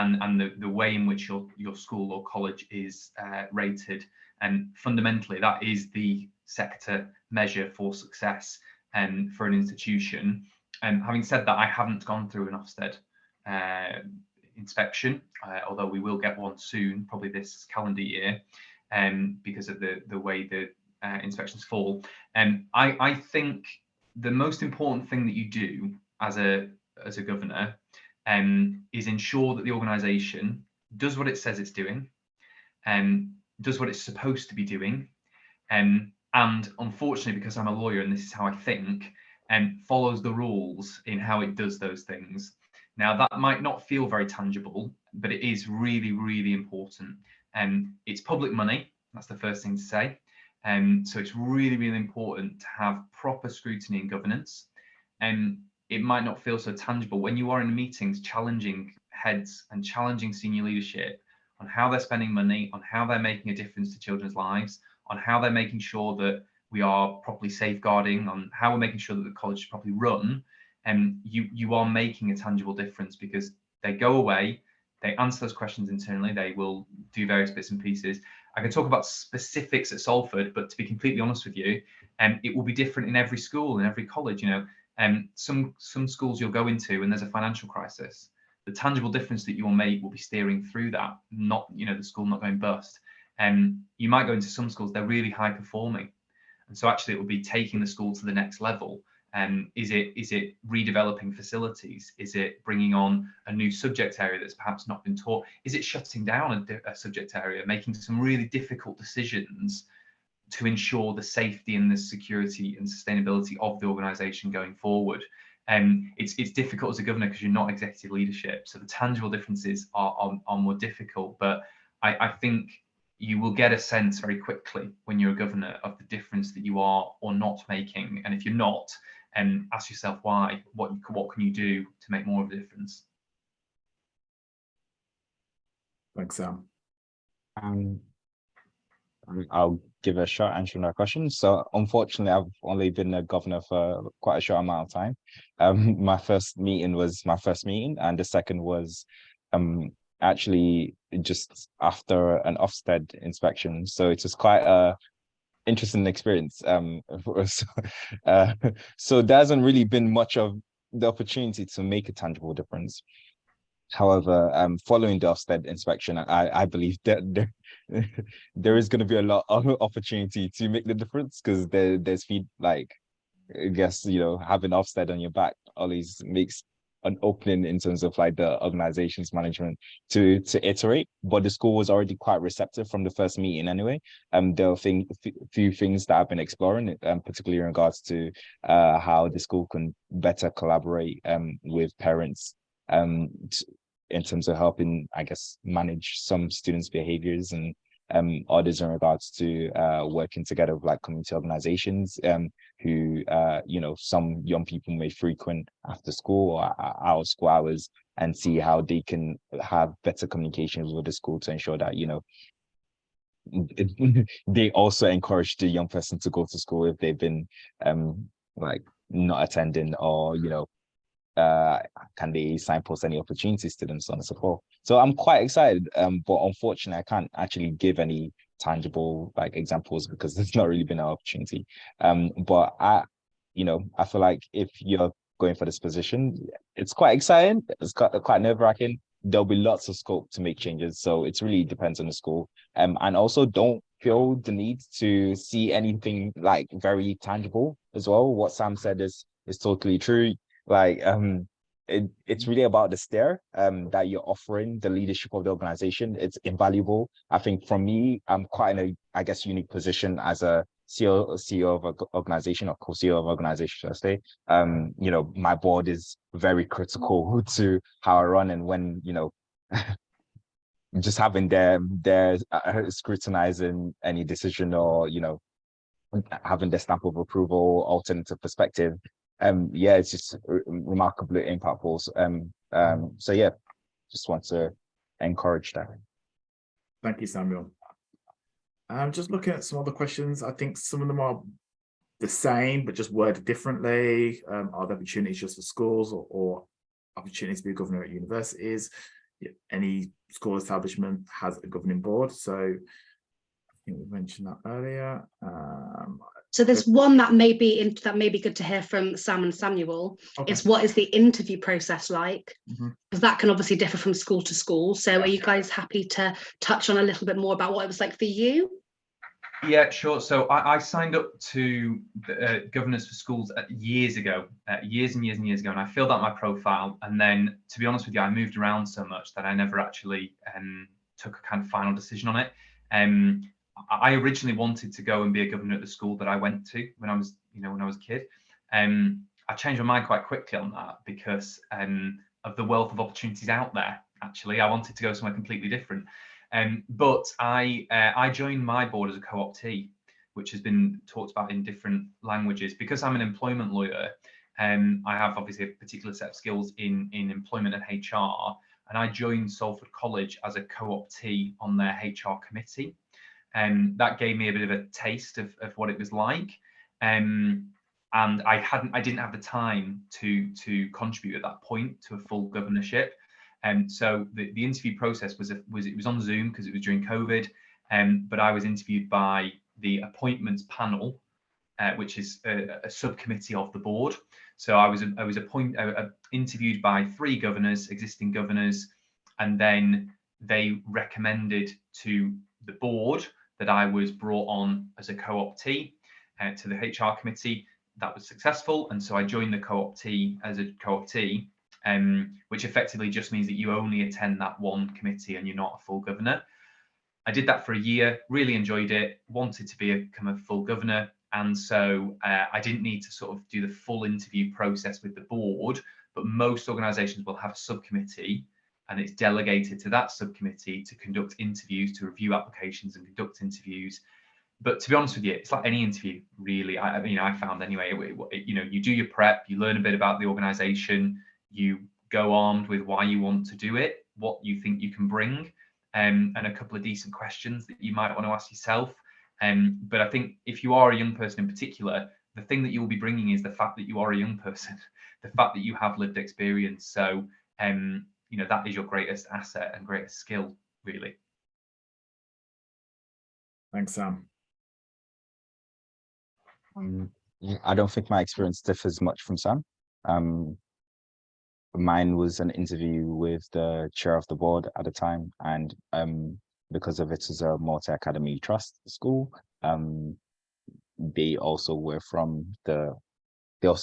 the way in which your school or college is rated, and fundamentally that is the sector measure for success for an institution. And having said that, I haven't gone through an Ofsted inspection, although we will get one soon, probably this calendar year, because of the way the inspections fall. I think the most important thing that you do as a governor is ensure that the organisation does what it says it's doing, does what it's supposed to be doing, and unfortunately, because I'm a lawyer and this is how I think, follows the rules in how it does those things. Now, that might not feel very tangible, but it is really, really important. It's public money. That's the first thing to say. So it's really, really important to have proper scrutiny and governance. It might not feel so tangible when you are in meetings challenging heads and challenging senior leadership on how they're spending money, on how they're making a difference to children's lives, on how they're making sure that we are properly safeguarding, on how we're making sure that the college is properly run. And you are making a tangible difference, because they go away, they answer those questions internally, they will do various bits and pieces. I can talk about specifics at Salford, but to be completely honest with you, it will be different in every school and every college. You know, some schools you'll go into and there's a financial crisis. The tangible difference that you will make will be steering through that, not, you know, the school not going bust. You might go into some schools, they're really high performing, and so actually it will be taking the school to the next level. Is it redeveloping facilities? Is it bringing on a new subject area that's perhaps not been taught? Is it shutting down a subject area, making some really difficult decisions to ensure the safety and the security and sustainability of the organisation going forward? It's difficult as a governor because you're not executive leadership, so the tangible differences are more difficult. But I think you will get a sense very quickly when you're a governor of the difference that you are or not making, and if you're not, ask yourself why. What can you do to make more of a difference? Thanks, Sam. I'll give a short answer to that question. So unfortunately, I've only been a governor for quite a short amount of time. My first meeting was my first meeting, and the second was actually just after an Ofsted inspection. So it was quite a interesting experience. So there hasn't really been much of the opportunity to make a tangible difference. However, following the Ofsted inspection, I believe that there is going to be a lot of opportunity to make the difference, because there's like, I guess, you know, having Ofsted on your back always makes an opening in terms of like the organization's management to iterate. But the school was already quite receptive from the first meeting anyway. There are few things that I've been exploring, particularly in regards to how the school can better collaborate with parents in terms of helping, I guess, manage some students' behaviors, and others in regards to working together with like community organizations who, you know, some young people may frequent after school or out of school hours, and see how they can have better communications with the school to ensure that, you know, they also encourage the young person to go to school if they've been like not attending, or, you know, can they signpost any opportunities to them, so on and so forth. So I'm quite excited, but unfortunately I can't actually give any tangible like examples because there's not really been an opportunity. But you know, I feel like if you're going for this position, it's quite exciting, it's quite nerve-wracking. There'll be lots of scope to make changes, so it really depends on the school. And also don't feel the need to see anything like very tangible as well. What Sam said is totally true. Like it's really about the stare that you're offering the leadership of the organization. It's invaluable. I think for me, I'm quite in a, I guess, unique position as a CEO of an organization, or co-CEO of an organization, should I say. You know, my board is very critical to how I run, and when, you know, just having them there scrutinizing any decision, or, you know, having the stamp of approval, alternative perspective. Yeah, it's just remarkably impactful. So yeah, just want to encourage that. Thank you, Samuel. I'm just looking at some other questions. I think some of them are the same, but just worded differently. Are there opportunities just for schools or opportunities to be a governor at universities? Any school establishment has a governing board. So I think we mentioned that earlier. So there's one that may be good to hear from Sam and Samuel. Okay. It's what is the interview process like? Mhm. Because that can obviously differ from school to school. So are you guys happy to touch on a little bit more about what it was like for you? Yeah, sure. So I signed up to Governors for Schools years ago, years and years ago, and I filled out my profile. And then, to be honest with you, I moved around so much that I never actually took a kind of final decision on it. I originally wanted to go and be a governor at the school that I went to when I was, when I was a kid. I changed my mind quite quickly on that because of the wealth of opportunities out there. Actually, I wanted to go somewhere completely different. But I joined my board as a co-optee, which has been talked about in different languages. Because I'm an employment lawyer, I have obviously a particular set of skills in employment and HR, and I joined Salford College as a co-optee on their HR committee. And that gave me a bit of a taste of what it was like. And I didn't have the time to contribute at that point to a full governorship. So the interview process was on Zoom because it was during COVID, but I was interviewed by the appointments panel, which is a subcommittee of the board. So I was interviewed by 3 governors, existing governors, and then they recommended to the board that I was brought on as a co-optee to the HR committee. That was successful, and so I joined the co-optee as a co-optee. Which effectively just means that you only attend that one committee and you're not a full governor. I did that for a year, really enjoyed it, wanted to become a full governor, and so I didn't need to sort of do the full interview process with the board, but most organisations will have a subcommittee and it's delegated to that subcommittee to conduct interviews, to review applications and conduct interviews. But to be honest with you, it's like any interview, really. I found anyway, you do your prep, you learn a bit about the organisation, you go armed with why you want to do it, what you think you can bring, and a couple of decent questions that you might want to ask yourself. But I think if you are a young person in particular, the thing that you will be bringing is the fact that you are a young person, the fact that you have lived experience. So, that is your greatest asset and greatest skill, really. Thanks, Sam. I don't think my experience differs much from Sam. Mine was an interview with the chair of the board at the time, and because of it is a multi-academy trust school, they also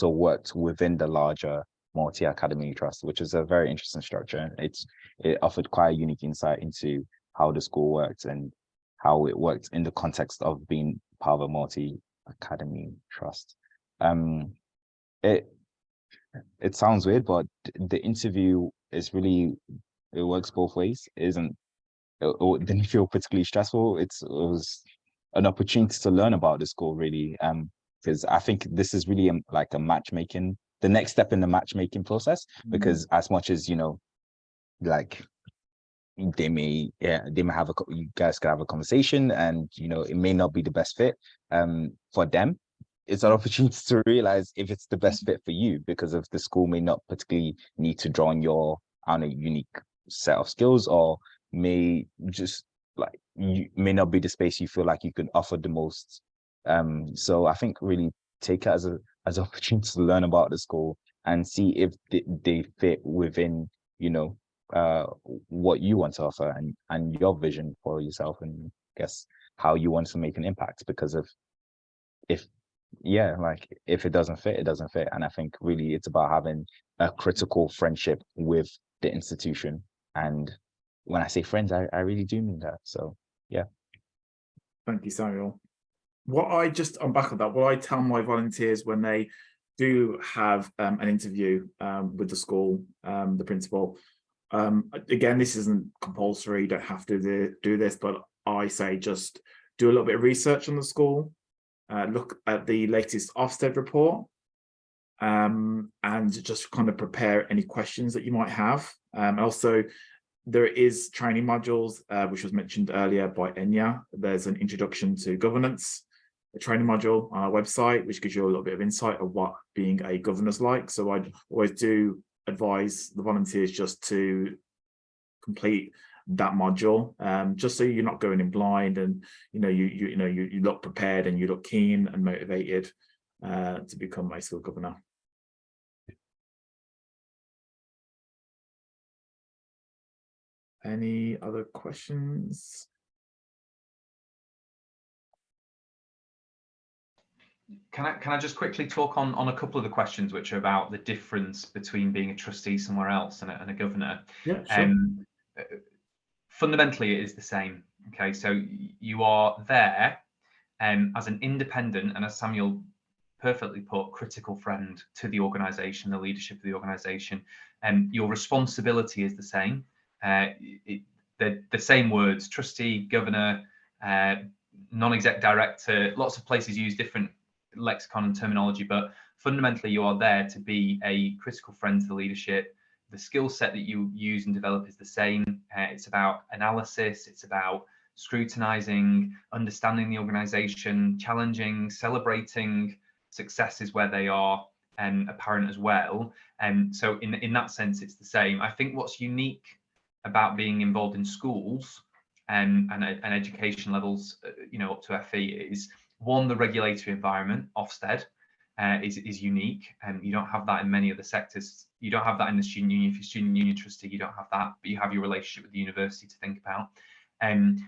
worked within the larger multi-academy trust, which is a very interesting structure. It offered quite a unique insight into how the school worked and how it worked in the context of being part of a multi-academy trust. It sounds weird, but the interview is really, it works both ways. It didn't feel particularly stressful. It was an opportunity to learn about the school, really, because I think this is really like the next step in the matchmaking process, because as much as, like they may have you guys could have a conversation and, it may not be the best fit for them. It's an opportunity to realize if it's the best fit for you, because of the school may not particularly need to draw on your unique set of skills, or may just you may not be the space you feel like you can offer the most. So I think really take it as an opportunity to learn about the school and see if they fit within what you want to offer and your vision for yourself, and I guess how you want to make an impact. Because if it doesn't fit, it doesn't fit. And I think really it's about having a critical friendship with the institution. And when I say friends, I really do mean that. So yeah. Thank you, Samuel. On back of that, what I tell my volunteers when they do have an interview with the school, the principal, again, this isn't compulsory, you don't have to do this, but I say just do a little bit of research on the school. Look at the latest Ofsted report, and just kind of prepare any questions that you might have. Also, There is training modules, which was mentioned earlier by Enya. There's an introduction to governance, a training module on our website, which gives you a little bit of insight of what being a governor's like. So I always do advise the volunteers just to complete that module, just so you're not going in blind, and you look prepared and you look keen and motivated to become a school governor. Any other questions? Can I just quickly talk on a couple of the questions which are about the difference between being a trustee somewhere else and a governor? Yeah, sure. Fundamentally, it is the same. Okay, so you are there as an independent, and as Samuel perfectly put, critical friend to the organisation, the leadership of the organisation, and your responsibility is the same. The same words: trustee, governor, non-exec director. Lots of places use different lexicon and terminology, but fundamentally you are there to be a critical friend to the leadership. The skill set that you use and develop is the same. It's about analysis, it's about scrutinizing, understanding the organization, challenging, celebrating successes where they are apparent as well. And so in that sense, it's the same. I think what's unique about being involved in schools and education levels, up to FE, is one, the regulatory environment. Ofsted is unique, and you don't have that in many other sectors. You don't have that in the student union. If you're student union trustee, you don't have that, but you have your relationship with the university to think about.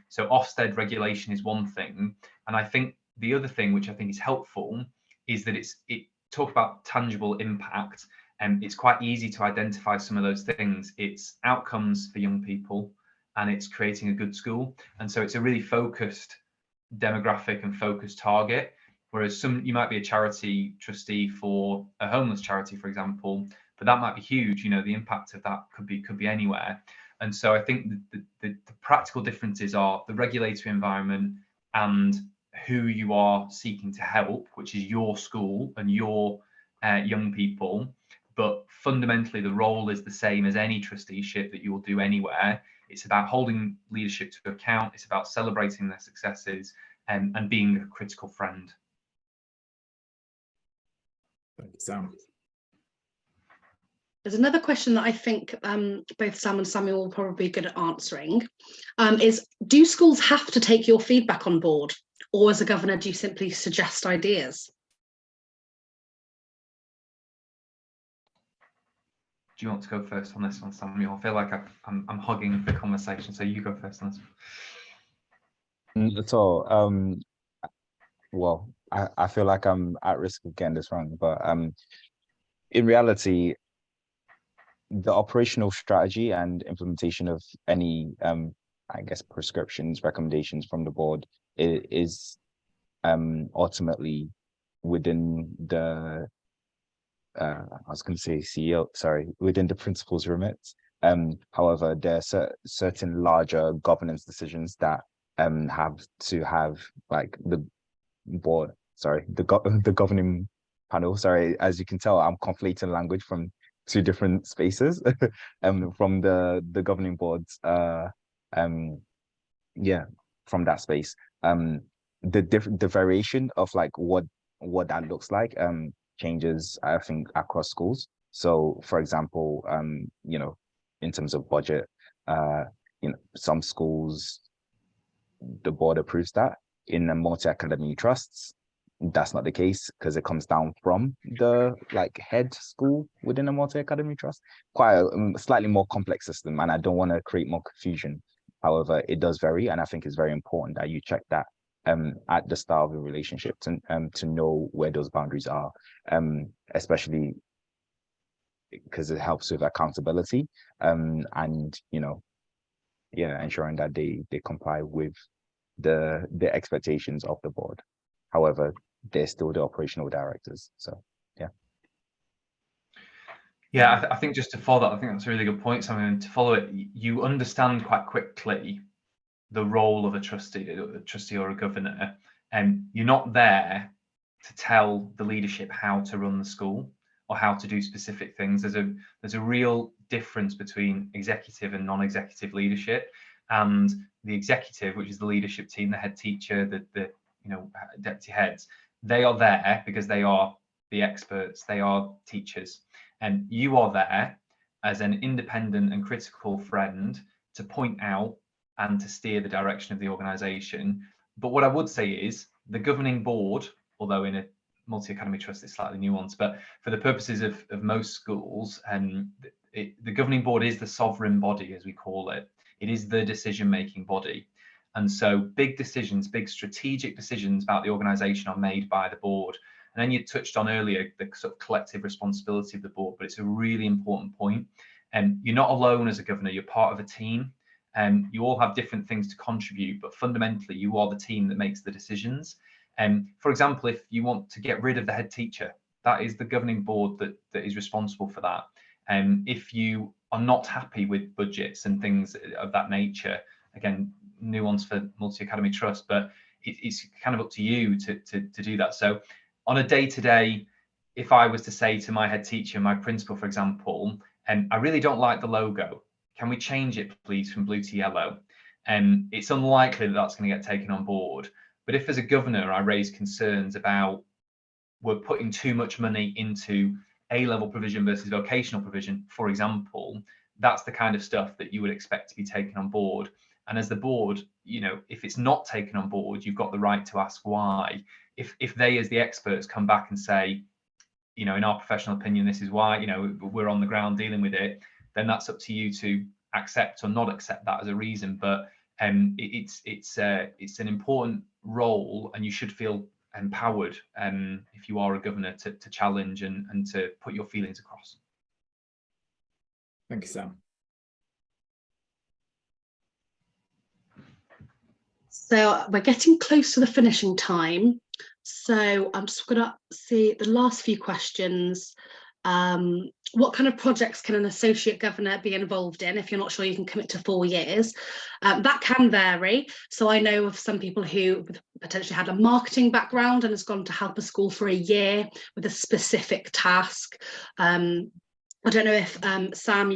So Ofsted regulation is one thing, and I think the other thing which I think is helpful is that it talk about tangible impact, and it's quite easy to identify some of those things. It's outcomes for young people, and it's creating a good school, and so it's a really focused demographic and focused target. Whereas you might be a charity trustee for a homeless charity, for example, but that might be huge. The impact of that could be anywhere. And so I think the practical differences are the regulatory environment and who you are seeking to help, which is your school and your young people. But fundamentally, the role is the same as any trusteeship that you will do anywhere. It's about holding leadership to account. It's about celebrating their successes and being a critical friend. Thank you, Sam. There's another question that I think both Sam and Samuel will probably be good at answering, is do schools have to take your feedback on board? Or as a governor, do you simply suggest ideas? Do you want to go first on this one, Samuel? I feel like I'm hogging the conversation, so you go first on this one. So, well, I feel like I'm at risk of getting this wrong, but in reality, the operational strategy and implementation of any, I guess, prescriptions, recommendations from the board is ultimately within the, I was going to say CEO, sorry, within the principal's remit. However, there are certain larger governance decisions that have to have like the board, sorry, the governing panel. Sorry, as you can tell, I'm conflating language from two different spaces. From the governing boards, yeah, from that space. The variation of like what that looks like changes, I think, across schools. So, for example, in terms of budget, some schools, the board approves that. In the multi-academy trusts, that's not the case because it comes down from the head school within a multi-academy trust. Quite a slightly more complex system, and I don't want to create more confusion. However, it does vary, and I think it's very important that you check that at the start of the relationship to know where those boundaries are, especially because it helps with accountability and ensuring that they comply with the expectations of the board. However, they're still the operational directors. So yeah, I think just to follow that, I think that's a really good point, Simon. To follow it, you understand quite quickly the role of a trustee or a governor, and you're not there to tell the leadership how to run the school or how to do specific things. There's a real difference between executive and non-executive leadership, and the executive, which is the leadership team, the head teacher, the deputy heads, they are there because they are the experts, they are teachers, and you are there as an independent and critical friend to point out and to steer the direction of the organisation. But what I would say is the governing board, although in a multi-academy trust it's slightly nuanced, but for the purposes of most schools, the governing board is the sovereign body, as we call it. It is the decision-making body. And so big decisions, big strategic decisions about the organisation are made by the board. And then you touched on earlier the sort of collective responsibility of the board, but it's a really important point. And you're not alone as a governor, you're part of a team. And you all have different things to contribute, but fundamentally you are the team that makes the decisions. And for example, if you want to get rid of the head teacher, that is the governing board that is responsible for that. And if you are not happy with budgets and things of that nature, again, nuance for multi-academy trust, but it's kind of up to you to do that. So on a day-to-day, if I was to say to my head teacher, my principal, for example, I really don't like the logo, can we change it please from blue to yellow? It's unlikely that that's going to get taken on board. But if as a governor I raise concerns about we're putting too much money into A-level provision versus vocational provision, for example, that's the kind of stuff that you would expect to be taken on board. And as the board, if it's not taken on board, you've got the right to ask why. If they, as the experts, come back and say, in our professional opinion, this is why, we're on the ground dealing with it, then that's up to you to accept or not accept that as a reason. But it's an important role, and you should feel empowered if you are a governor to challenge and to put your feelings across. Thank you, Sam. So we're getting close to the finishing time. So I'm just going to see the last few questions. What kind of projects can an associate governor be involved in if you're not sure you can commit to 4 years? That can vary. So I know of some people who potentially had a marketing background and has gone to help a school for a year with a specific task. I don't know if Sam,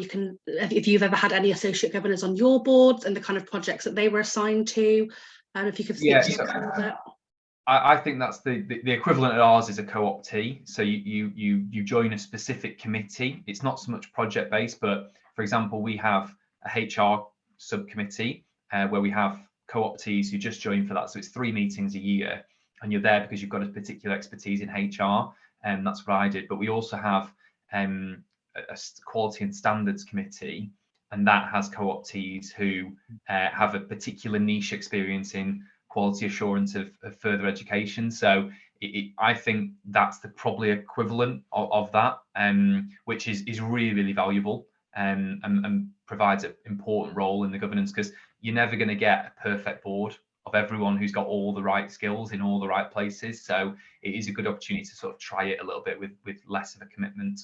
if you've ever had any associate governors on your boards and the kind of projects that they were assigned to, and if you could speak to that a bit. I think that's the equivalent of ours is a co-optee. So you join a specific committee. It's not so much project based, but for example, we have a HR subcommittee where we have co-optees who just join for that. So it's 3 meetings a year, and you're there because you've got a particular expertise in HR, and that's what I did. But we also have a quality and standards committee, and that has co-optees who have a particular niche experience in quality assurance of further education. So I think that's the probably equivalent of that, which is really, really valuable and provides an important role in the governance, because you're never going to get a perfect board of everyone who's got all the right skills in all the right places. So it is a good opportunity to sort of try it a little bit with less of a commitment.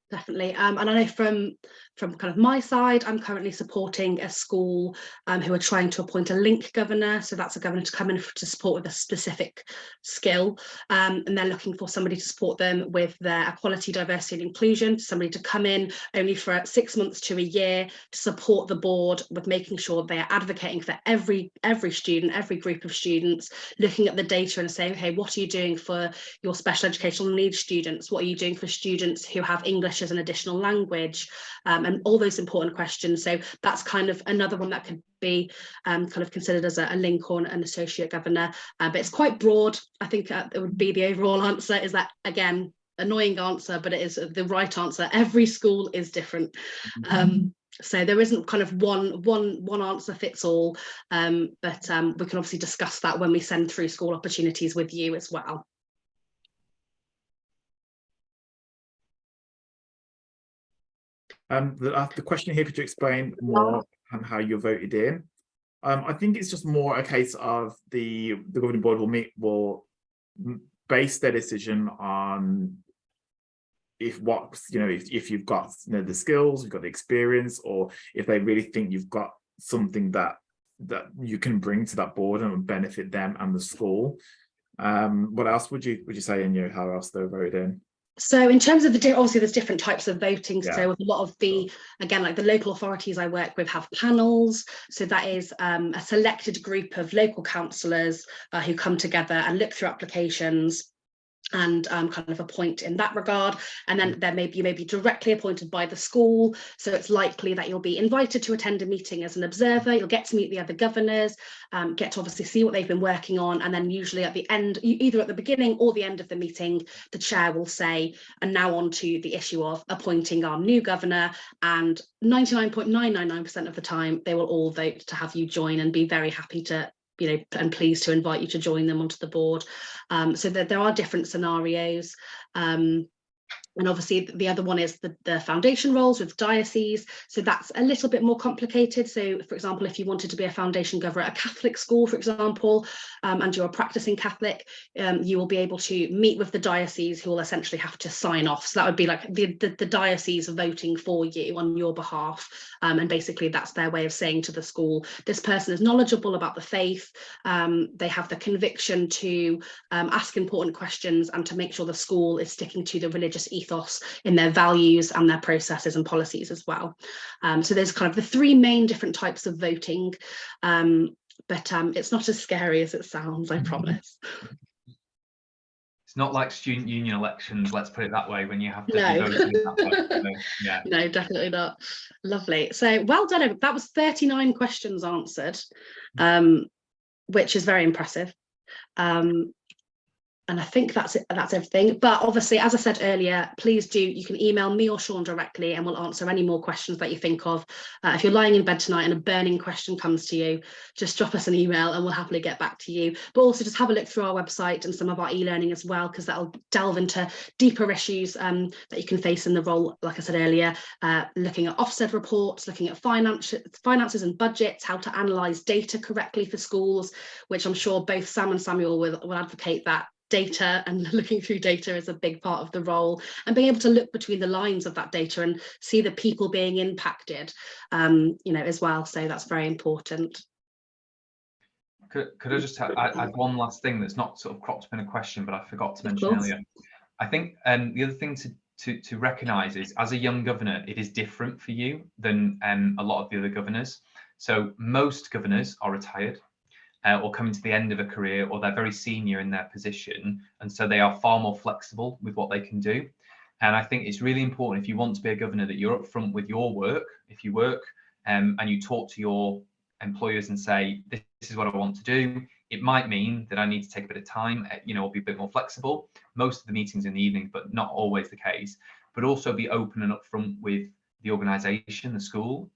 Definitely. And I know from kind of my side, I'm currently supporting a school who are trying to appoint a link governor. So that's a governor to come in to support with a specific skill. And they're looking for somebody to support them with their equality, diversity and inclusion, somebody to come in only for 6 months to a year to support the board with making sure they are advocating for every student, every group of students, looking at the data and saying, okay, what are you doing for your special educational needs students? What are you doing for students who have English as an additional language, and all those important questions. So that's kind of another one that could be kind of considered as a link or an associate governor, but it's quite broad. I think it would be the overall answer is that, again, annoying answer, but it is the right answer. Every school is different. So there isn't kind of one answer fits all, but we can obviously discuss that when we send through school opportunities with you as well. The question here, could you explain more on how you voted in? I think it's just more a case of the governing board will base their decision on if you've got the skills, you've got the experience, or if they really think you've got something that you can bring to that board and would benefit them and the school. What else would you say in how else they voted in? So in terms of obviously there's different types of voting. Yeah. So with a lot of the, again, like the local authorities I work with have panels. So that is a selected group of local councillors who come together and look through applications and kind of appoint in that regard. And then you may be directly appointed by the school. So it's likely that you'll be invited to attend a meeting as an observer. You'll get to meet the other governors, get to obviously see what they've been working on. And then usually at the end, either at the beginning or the end of the meeting, the chair will say, and now on to the issue of appointing our new governor. And 99.999% of the time, they will all vote to have you join and be very happy to, and pleased to invite you to join them onto the board. So there are different scenarios. And obviously the other one is the foundation roles with diocese. So that's a little bit more complicated. So for example, if you wanted to be a foundation governor at a Catholic school, for example, and you're a practicing Catholic, you will be able to meet with the diocese who will essentially have to sign off. So that would be like the diocese voting for you on your behalf. And basically that's their way of saying to the school, this person is knowledgeable about the faith. They have the conviction to ask important questions and to make sure the school is sticking to the religious ethos in their values and their processes and policies as well. So there's kind of the three main different types of voting, but it's not as scary as it sounds, I promise. It's not like student union elections, let's put it that way, when you have to be No. voting that way. So, yeah. No, definitely not. Lovely. So well done. That was 39 questions answered, which is very impressive. And I think that's everything. But obviously, as I said earlier, please you can email me or Sean directly and we'll answer any more questions that you think of. If you're lying in bed tonight and a burning question comes to you, just drop us an email and we'll happily get back to you. But also just have a look through our website and some of our e-learning as well, because that'll delve into deeper issues that you can face in the role, like I said earlier, looking at Ofsted reports, looking at finances and budgets, how to analyse data correctly for schools, which I'm sure both Sam and Samuel will advocate that. Data and looking through data is a big part of the role, and being able to look between the lines of that data and see the people being impacted, as well. So that's very important. Could I just add one last thing that's not sort of cropped up in a question, but I forgot to mention earlier? I think the other thing to recognise is, as a young governor, it is different for you than a lot of the other governors. So most governors are retired. Or coming to the end of a career, or they're very senior in their position, and so they are far more flexible with what they can do. And I think it's really important, if you want to be a governor, that you're upfront with your work. If you work and you talk to your employers and say, this is what I want to do, it might mean that I need to take a bit of time, or be a bit more flexible. Most of the meetings in the evening, but not always the case. But also be open and upfront with the organisation, the school.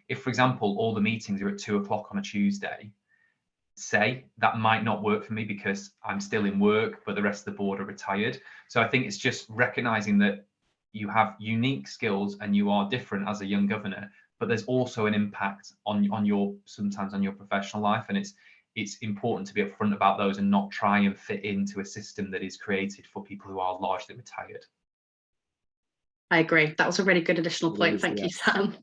If, for example, all the meetings are at 2 o'clock on a Tuesday, say that might not work for me because I'm still in work, but the rest of the board are retired. So I think it's just recognizing that you have unique skills and you are different as a young governor, but there's also an impact on your professional life, and it's important to be upfront about those and not try and fit into a system that is created for people who are largely retired. I agree. That was a really good additional point. Thank you, Sam.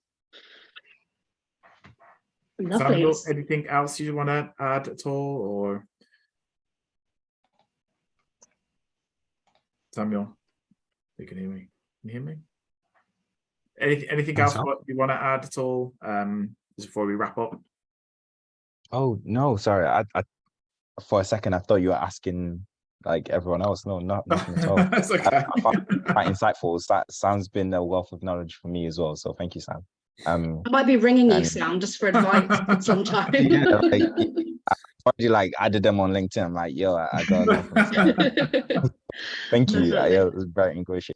Lovely. Samuel, anything else you want to add at all, or Samuel? You can hear me. Can you hear me? Anything else you want to add at all just before we wrap up? Oh no, sorry. I for a second I thought you were asking like everyone else. No, nothing at all. That's okay. I find it quite insightful. Sam's been a wealth of knowledge for me as well. So thank you, Sam. I might be ringing you, Sam, just for advice sometime. Yeah, I already added them on LinkedIn. I'm like, yo, I got enough from Sam. Thank you. It was very encouraging.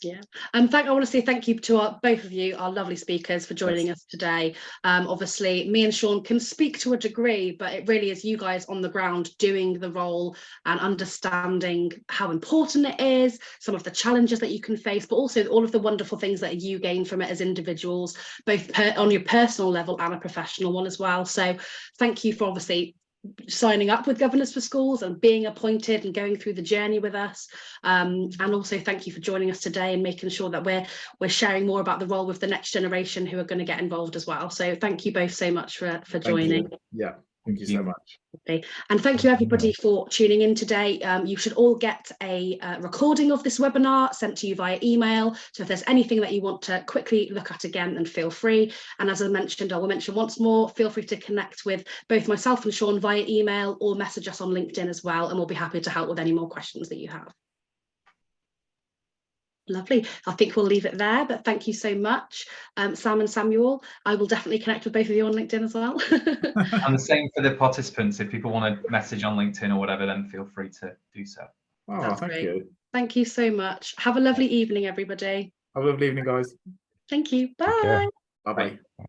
Yeah, and I want to say thank you to both of you, our lovely speakers, for joining us today. Obviously, me and Sean can speak to a degree, but it really is you guys on the ground doing the role and understanding how important it is, some of the challenges that you can face, but also all of the wonderful things that you gain from it as individuals, both on your personal level and a professional one as well. So thank you for obviously signing up with Governors for Schools and being appointed and going through the journey with us, and also thank you for joining us today and making sure that we're sharing more about the role with the next generation who are going to get involved as well. So thank you both so much for joining. Yeah, Thank you so much. And thank you everybody for tuning in today. You should all get a recording of this webinar sent to you via email. So if there's anything that you want to quickly look at again, then feel free. And as I mentioned, I will mention once more, feel free to connect with both myself and Sean via email or message us on LinkedIn as well. And we'll be happy to help with any more questions that you have. Lovely. I think we'll leave it there, but thank you so much. Sam and Samuel, I will definitely connect with both of you on LinkedIn as well. And the same for the participants. If people want to message on LinkedIn or whatever, then feel free to do so. Oh, That's thank great. you. Thank you so much. Have a lovely evening, everybody. Have a lovely evening, guys. Thank you. Take care. Bye. Bye-bye. Bye.